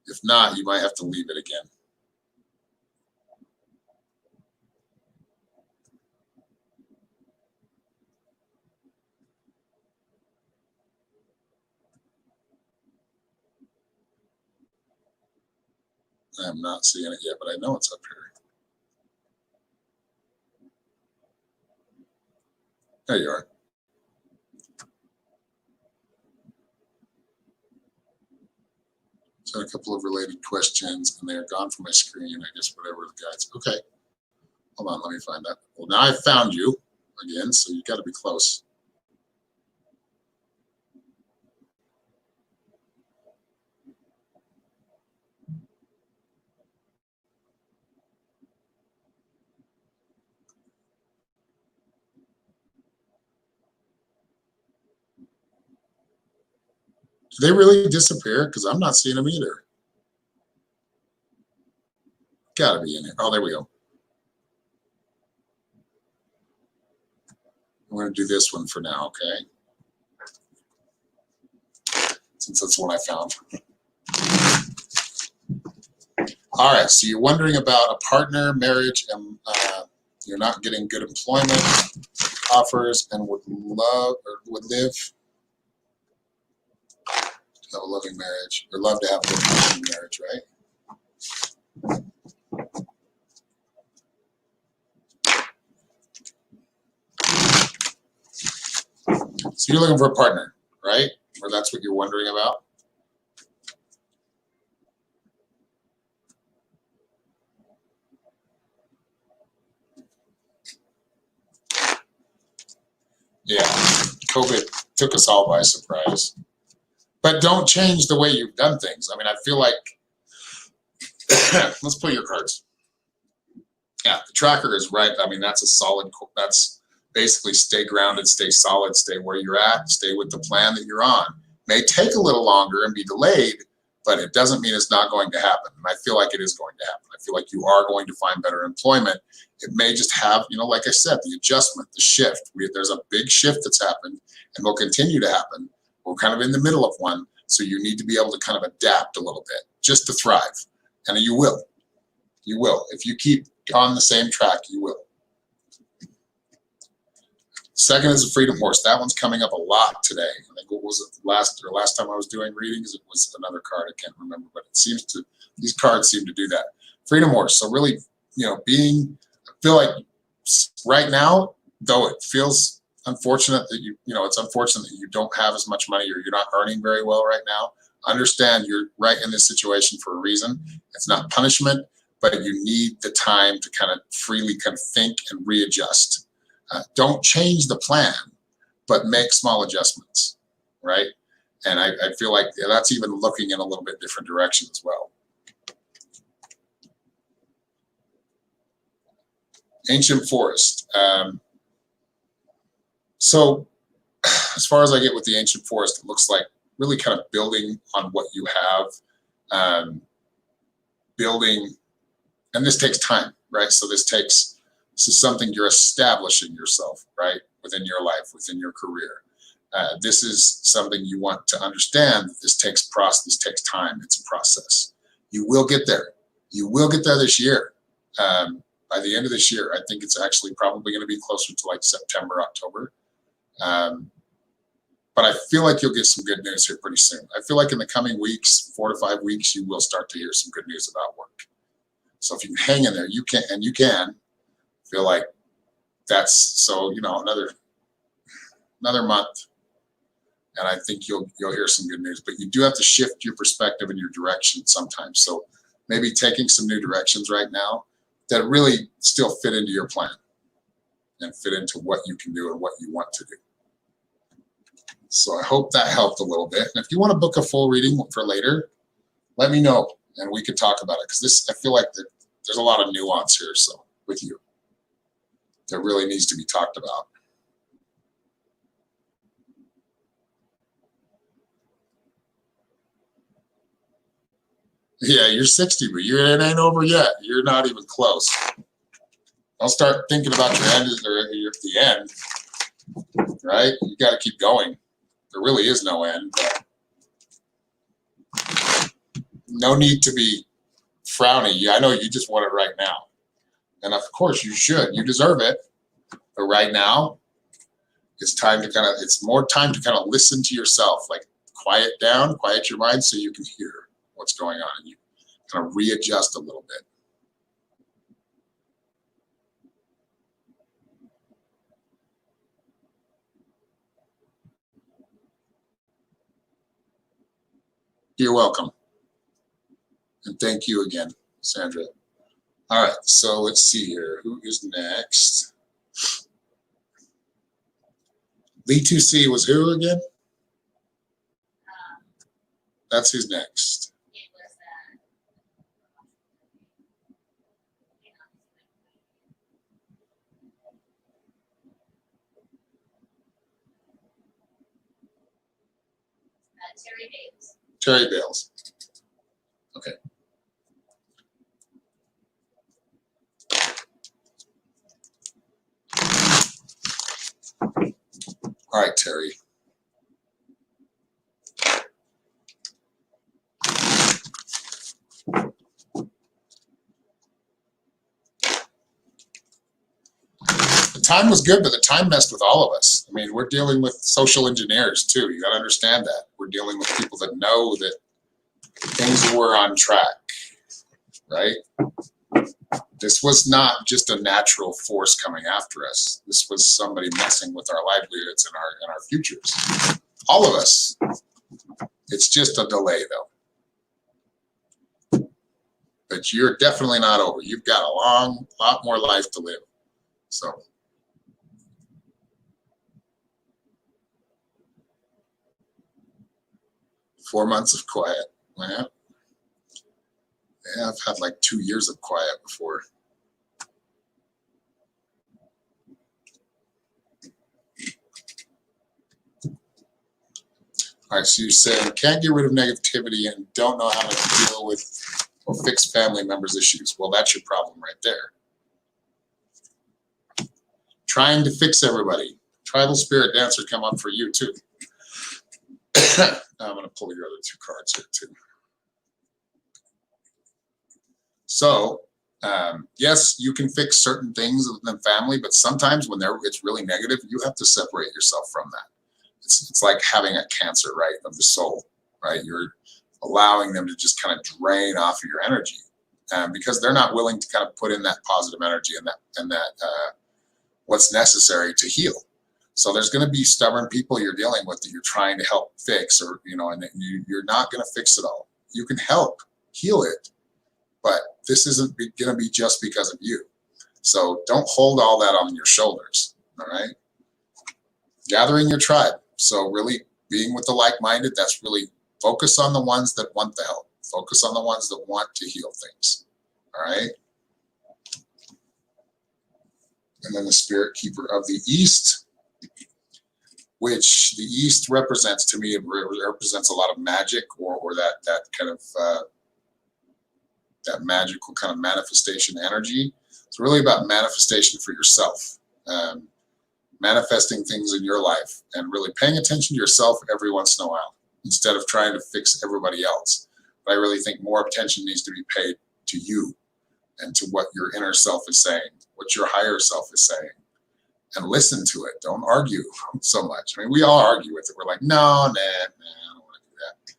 If not, you might have to leave it again. I am not seeing it yet, but I know it's up here. There you are. So a couple of related questions, and they're gone from my screen. I guess whatever the guides. Okay. Hold on, let me find that. Well, now I found you again, so you got to be close. Did they really disappear? Because I'm not seeing them either. Gotta be in here. Oh, there we go. I'm going to do this one for now, okay? Since that's the one I found. All right, so you're wondering about a partner, marriage, and you're not getting good employment offers and would love or would live to have a loving marriage, or love to have a loving marriage, right? So you're looking for a partner, right? Or that's what you're wondering about? Yeah, COVID took us all by surprise. But don't change the way you've done things. I mean, I feel like, let's pull your cards. Yeah, the tracker is right. I mean, that's a solid, that's basically stay grounded, stay solid, stay where you're at, stay with the plan that you're on. May take a little longer and be delayed, but it doesn't mean it's not going to happen. And I feel like it is going to happen. I feel like you are going to find better employment. It may just have, you know, like I said, the adjustment, the shift. There's a big shift that's happened and will continue to happen. We're kind of in the middle of one. So you need to be able to kind of adapt a little bit just to thrive. And you will. You will. If you keep on the same track, you will. Second is the Freedom Horse. That one's coming up a lot today. I think what was it last time I was doing readings, it was another card. I can't remember, but it seems to, these cards seem to do that. Freedom Horse. So really, you know, I feel like right now, though it feels unfortunate that it's unfortunate that you don't have as much money or you're not earning very well right now. Understand you're right in this situation for a reason. It's not punishment, but you need the time to kind of freely kind of think and readjust. Don't change the plan, but make small adjustments, right? And I feel like that's even looking in a little bit different direction as well. Ancient Forest. So as far as I get with the Ancient Forest, it looks like really kind of building on what you have, building, and this takes time, right? So this is something you're establishing yourself, right? Within your life, within your career. This is something you want to understand. This takes time. It's a process. You will get there. You will get there this year. By the end of this year, I think it's actually probably going to be closer to like September, October. But I feel like you'll get some good news here pretty soon. I feel like in the coming weeks, 4 to 5 weeks, you will start to hear some good news about work. So if you hang in there, you can feel like that's, so, you know, another month. And I think you'll hear some good news, but you do have to shift your perspective and your direction sometimes. So maybe taking some new directions right now that really still fit into your plan and fit into what you can do and what you want to do. So I hope that helped a little bit. And if you want to book a full reading for later, let me know and we can talk about it. Because I feel like there's a lot of nuance here. So with you, that really needs to be talked about. Yeah, you're 60, but it ain't over yet. You're not even close. Don't start thinking about your end or the end, right? You got to keep going. There really is no end. No need to be frowny. I know you just want it right now. And of course you should. You deserve it. But right now, it's more time to kind of listen to yourself, like quiet down, quiet your mind so you can hear what's going on and you kind of readjust a little bit. You're welcome. And thank you again, Sandra. All right, so let's see here. Who is next? Lee 2C was who again? That's who's next.
It was Terry Bales.
Terry Bales. Okay. All right, Terry. The time was good, but the time messed with all of us. I mean, we're dealing with social engineers too. You got to understand that. We're dealing with people that know that things were on track, right? This was not just a natural force coming after us. This was somebody messing with our livelihoods and our futures. All of us. It's just a delay, though. But you're definitely not over. You've got a lot more life to live. So. Four months of quiet. Yeah, I've had like 2 years of quiet before. All right, so you're saying can't get rid of negativity and don't know how to deal with or fix family members' issues. Well, that's your problem right there. Trying to fix everybody. Tribal spirit dancer come up for you too. I'm going to pull your other two cards here too. So, yes, you can fix certain things within family, but sometimes when it's really negative, you have to separate yourself from that. It's like having a cancer, right, of the soul, right? You're allowing them to just kind of drain off of your energy because they're not willing to kind of put in that positive energy and that what's necessary to heal. So there's going to be stubborn people you're dealing with that you're trying to help fix, or and you're not going to fix it all. You can help heal it, but this isn't going to be just because of you. So don't hold all that on your shoulders. All right. Gathering your tribe. So really being with the like-minded, that's really focus on the ones that want the help. Focus on the ones that want to heal things. All right. And then the spirit keeper of the East, which the East represents to me, it represents a lot of magic or that kind of that magical kind of manifestation energy. It's really about manifestation for yourself, manifesting things in your life and really paying attention to yourself every once in a while instead of trying to fix everybody else. But I really think more attention needs to be paid to you and to what your inner self is saying, what your higher self is saying, and listen to it. Don't argue so much. I mean, we all argue with it. We're like, no, I don't want to do that.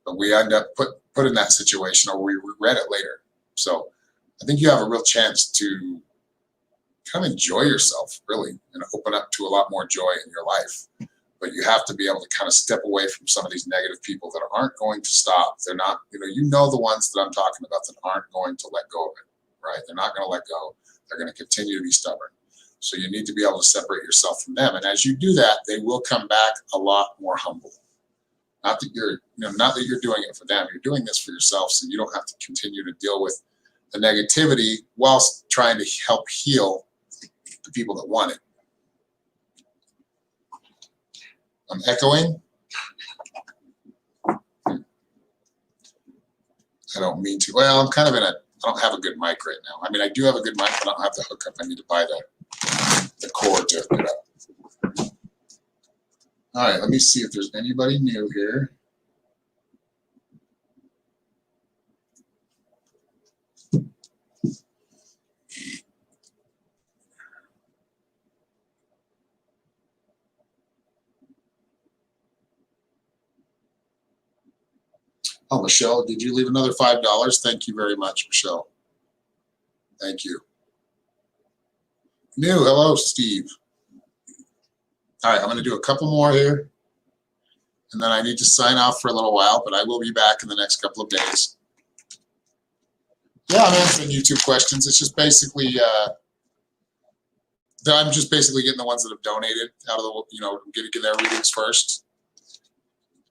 But we end up put in that situation or we regret it later. So I think you have a real chance to kind of enjoy yourself, really, and open up to a lot more joy in your life. But you have to be able to kind of step away from some of these negative people that aren't going to stop. They're not, the ones that I'm talking about that aren't going to let go of it, right? They're not going to let go. They're going to continue to be stubborn. So you need to be able to separate yourself from them. And as you do that, they will come back a lot more humble. Not that you're doing it for them. You're doing this for yourself, so you don't have to continue to deal with the negativity whilst trying to help heal the people that want it. I'm echoing. I don't mean to. Well, I'm kind of I don't have a good mic right now. I mean, I do have a good mic, but I don't have the hookup. I need to buy the cord to hook it up. All right, let me see if there's anybody new here. Oh, Michelle, did you leave another $5? Thank you very much, Michelle. Thank you. New, hello, Steve. All right, I'm going to do a couple more here. And then I need to sign off for a little while, but I will be back in the next couple of days. Yeah, I'm answering YouTube questions. It's just basically, I'm just basically getting the ones that have donated out of the, getting their readings first.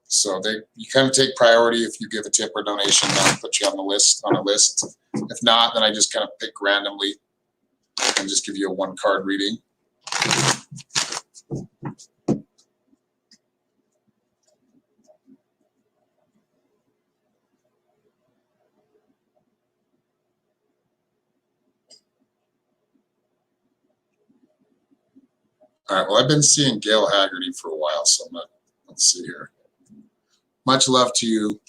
So you kind of take priority if you give a tip or donation, they'll put you on a list. If not, then I just kind of pick randomly and just give you a 1-card reading. All right, well, I've been seeing Gail Haggerty for a while, so let's see here. Much love to you.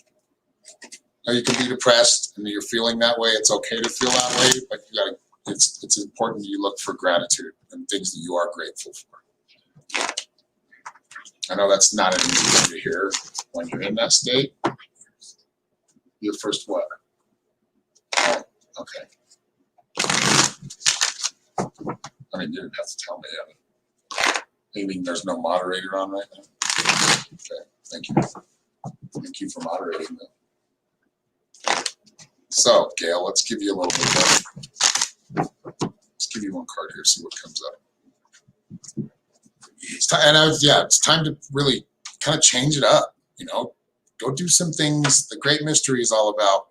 Now, you can be depressed and you're feeling that way. It's okay to feel that way, but it's important you look for gratitude and things that you are grateful for. I know that's not an easy thing to hear when you're in that state. Your first what? Oh, okay. I mean, you didn't have to tell me. You mean there's no moderator on right now? Okay, thank you. Thank you for moderating that. So, Gail, let's give you a little bit of, let's give you one card here, see what comes up. It's time to really kind of change it up, you know, go do some things. The Great Mystery is all about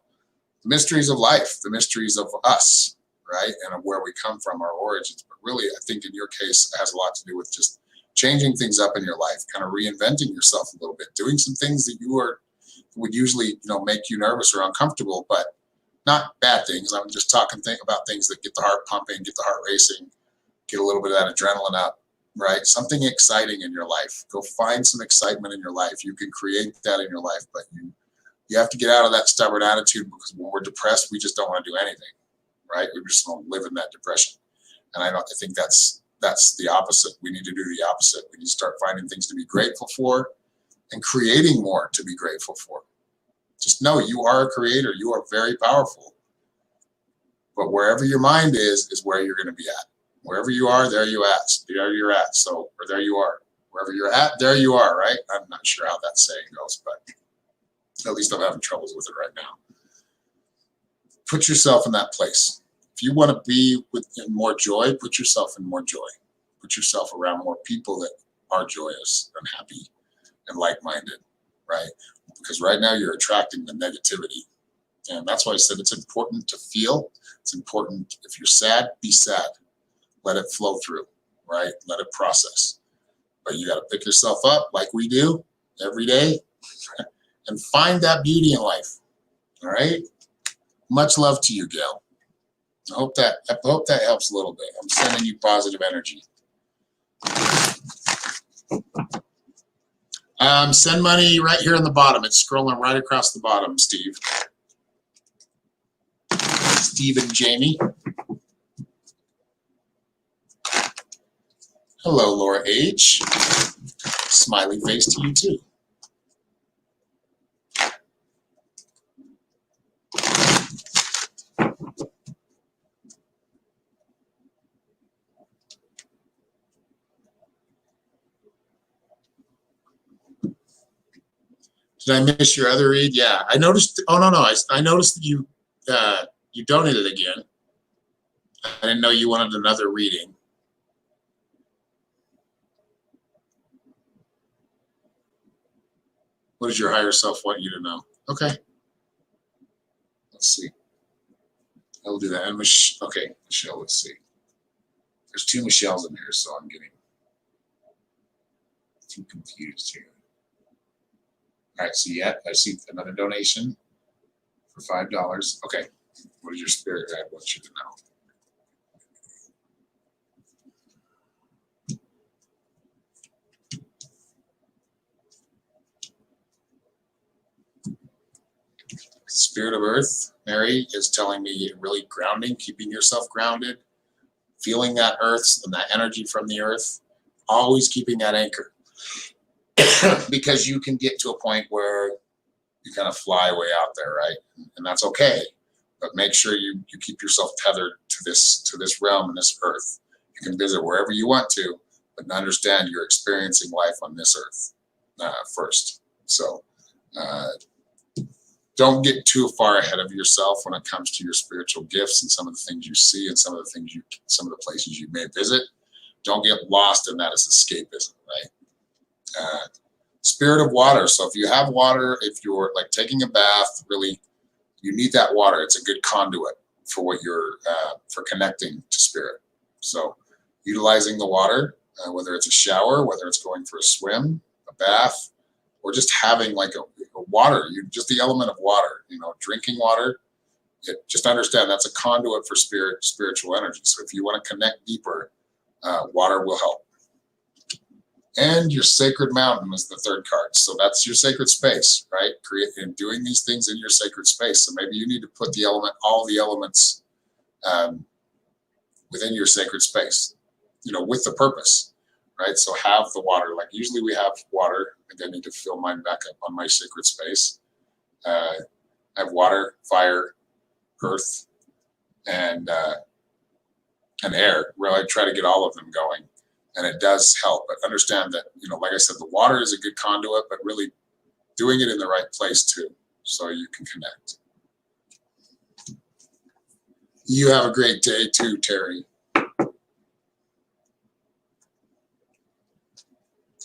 the mysteries of life, the mysteries of us, right? And of where we come from, our origins. But really, I think in your case, it has a lot to do with just changing things up in your life, kind of reinventing yourself a little bit, doing some things that would usually, you know, make you nervous or uncomfortable, but not bad things. I'm just talking about things that get the heart pumping, get the heart racing, get a little bit of that adrenaline up, right? Something exciting in your life. Go find some excitement in your life. You can create that in your life, but you have to get out of that stubborn attitude, because when we're depressed, we just don't want to do anything, right? We just want to live in that depression. And I think that's the opposite. We need to do the opposite. We need to start finding things to be grateful for and creating more to be grateful for. Just know you are a creator. You are very powerful. But wherever your mind is where you're going to be at. Wherever you are, there you're at. So, or there you are. Wherever you're at, there you are, right? I'm not sure how that saying goes, but at least I'm having troubles with it right now. Put yourself in that place. If you want to be in more joy, put yourself in more joy. Put yourself around more people that are joyous and happy and like-minded, right? Because right now you're attracting the negativity. And that's why I said it's important to feel. It's important, if you're sad, be sad. Let it flow through, right? Let it process. But you got to pick yourself up like we do every day and find that beauty in life, all right? Much love to you, Gail. I hope that helps a little bit. I'm sending you positive energy. Send money right here on the bottom. It's scrolling right across the bottom, Steve. Steve and Jamie. Hello, Laura H. Smiley face to you too. Did I miss your other read? Yeah, I noticed. Oh no, I noticed that you donated again. I didn't know you wanted another reading. What does your higher self want you to know? Okay. Let's see. I'll do that. And okay, Michelle, let's see. There's two Michelles in here, so I'm getting too confused here. All right, so yeah, I see another donation for $5. Okay. What does your spirit guide want you to know? Spirit of Earth, Mary, is telling me really grounding, keeping yourself grounded, feeling that earth and that energy from the earth, always keeping that anchor. Because you can get to a point where you kind of fly way out there, right? And that's okay. But make sure you keep yourself tethered to this realm and this earth. You can visit wherever you want to, but understand you're experiencing life on this earth first. So don't get too far ahead of yourself when it comes to your spiritual gifts and some of the things you see and some of the places you may visit. Don't get lost in that as escapism, right? Spirit of water. So if you have water, if you're like taking a bath, really, you need that water. It's a good conduit for what you're for connecting to spirit. So utilizing the water, whether it's a shower, whether it's going for a swim, a bath, or just having like a water, just the element of water, drinking water. Just understand that's a conduit for spiritual energy. So if you want to connect deeper, water will help. And your sacred mountain is the third card. So that's your sacred space, right? And doing these things in your sacred space. So maybe you need to put all the elements within your sacred space, with the purpose, right? So have the water. Like usually we have water. I need to fill mine back up on my sacred space. I have water, fire, earth, and air. Really, I try to get all of them going. And it does help, but understand that, like I said, the water is a good conduit, but really doing it in the right place too, so you can connect. You have a great day too, Terry. All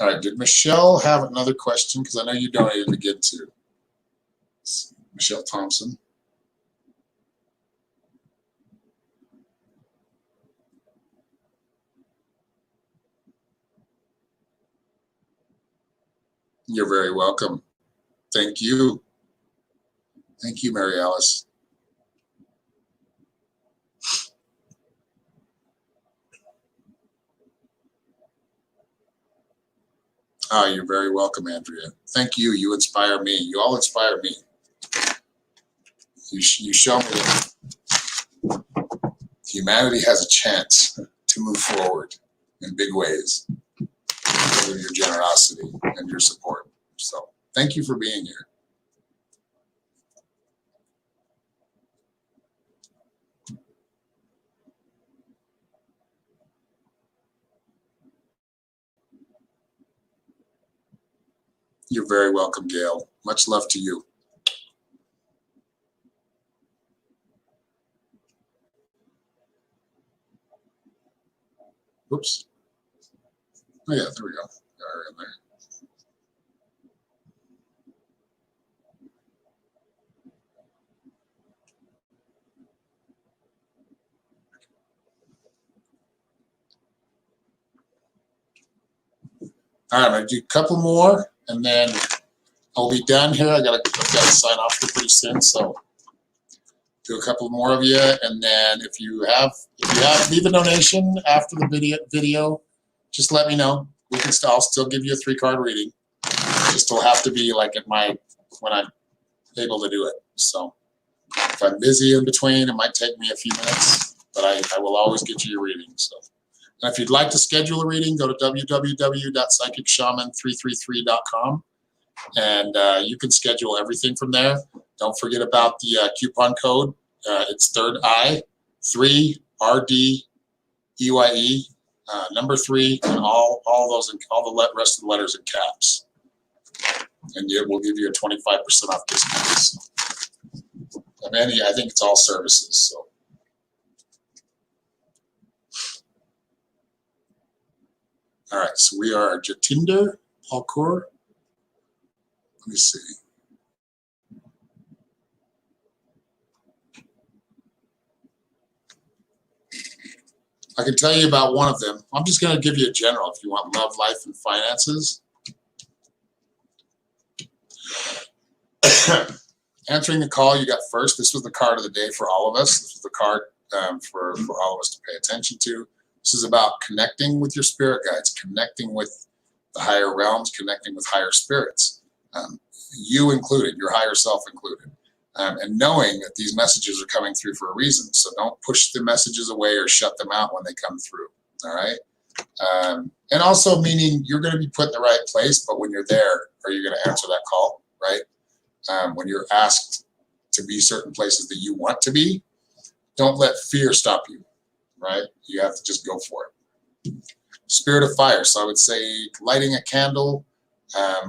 right, did Michelle have another question? Because I know you donated to get to. Michelle Thompson. You're very welcome. Thank you. Thank you, Mary Alice. Oh, you're very welcome, Andrea. Thank you. You inspire me. You all inspire me. You show me that humanity has a chance to move forward in big ways because of your generosity and your support. So thank you for being here. You're very welcome, Gail. Much love to you. Oops. Oh yeah, there we go. Right in there. All right, I'm gonna do a couple more, and then I'll be done here. I've got to sign off here pretty soon, so do a couple more of you, and then if you have leave a donation after the video, just let me know. I'll still give you a 3-card reading. Just will have to be like when I'm able to do it. So if I'm busy in between, it might take me a few minutes, but I will always get you your reading. So. And if you'd like to schedule a reading, go to www.psychicshaman333.com, and you can schedule everything from there. Don't forget about the coupon code. It's third eye, 3RDEYE, number 3, and all the rest of the letters in caps. And it will give you a 25% off discount. I think it's all services. So. All right, so we are Jatinder Palkur. Let me see. I can tell you about one of them. I'm just going to give you a general if you want love, life, and finances. Answering the call you got first. This was the card of the day for all of us. This was the card for all of us to pay attention to. This is about connecting with your spirit guides, connecting with the higher realms, connecting with higher spirits, you included, your higher self included, and knowing that these messages are coming through for a reason. So don't push the messages away or shut them out when they come through. All right. And also meaning you're going to be put in the right place, but when you're there, are you going to answer that call? Right. When you're asked to be certain places that you want to be, don't let fear stop you. Right? You have to just go for it. Spirit of fire. So I would say lighting a candle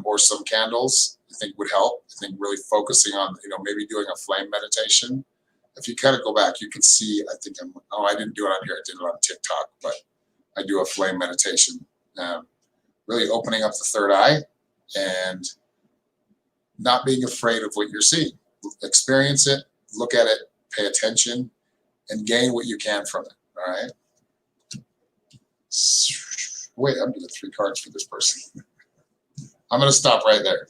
or some candles, I think would help. I think really focusing on, maybe doing a flame meditation. If you kind of go back, you can see, I didn't do it on here. I did it on TikTok, but I do a flame meditation. Really opening up the third eye and not being afraid of what you're seeing. Experience it, look at it, pay attention, and gain what you can from it. All right. Wait, I'm doing 3 cards for this person. I'm going to stop right there.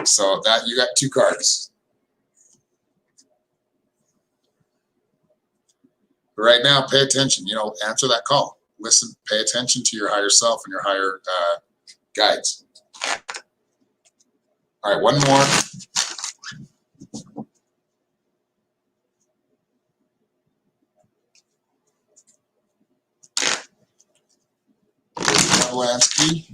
So that you got 2 cards. But right now, pay attention. Answer that call. listen, pay attention to your higher self and your higher guides. All right, one more. Lansky.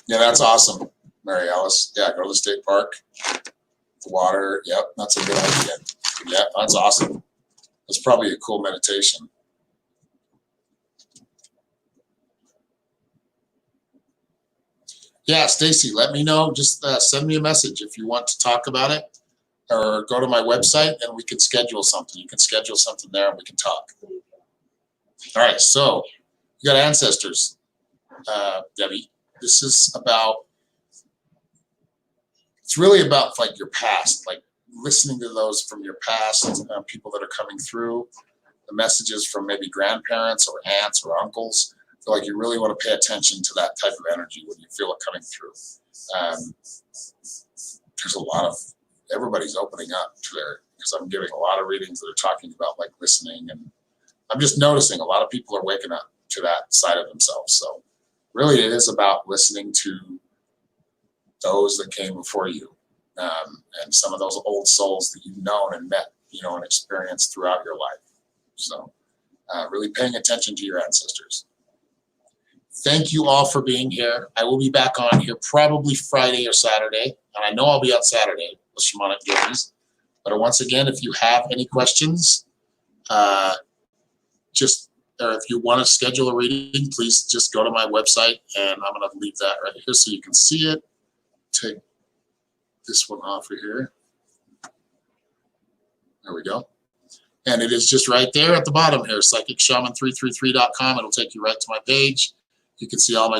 Yeah, that's awesome, Mary Alice. Yeah, go to the state park. The water. Yep, that's a good idea. Yeah, that's awesome. That's probably a cool meditation. Yeah, Stacy, let me know. Just send me a message if you want to talk about it, or go to my website and we can schedule something. You can schedule something there and we can talk. All right, so you got ancestors, Debbie. This is about, it's really about like your past, like listening to those from your past, people that are coming through, the messages from maybe grandparents or aunts or uncles. I feel like you really want to pay attention to that type of energy when you feel it coming through. There's a lot of, everybody's opening up to their, because I'm giving a lot of readings that are talking about like listening, and I'm just noticing a lot of people are waking up to that side of themselves. So really it is about listening to those that came before you, and some of those old souls that you've known and met, and experienced throughout your life. So really paying attention to your ancestors. Thank you all for being here. I will be back on here probably Friday or Saturday, and I know I'll be on Saturday with Shamanic Journeys. But once again, if you have any questions, or if you want to schedule a reading, please just go to my website, and I'm going to leave that right here so you can see it. Take this one off of here. There we go. And it is just right there at the bottom here, psychicshaman333.com. It'll take you right to my page. You can see all my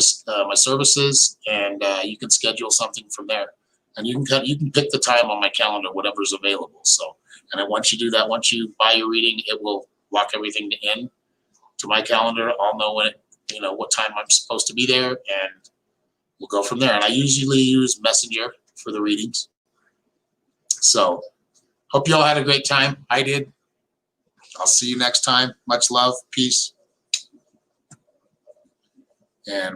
services, and you can schedule something from there. And you can pick the time on my calendar, whatever's available. So, and then once you do that, once you buy your reading, it will lock everything in to my calendar. I'll know when what time I'm supposed to be there, and we'll go from there. And I usually use Messenger for the readings. So, hope you all had a great time. I did. I'll see you next time. Much love, peace, and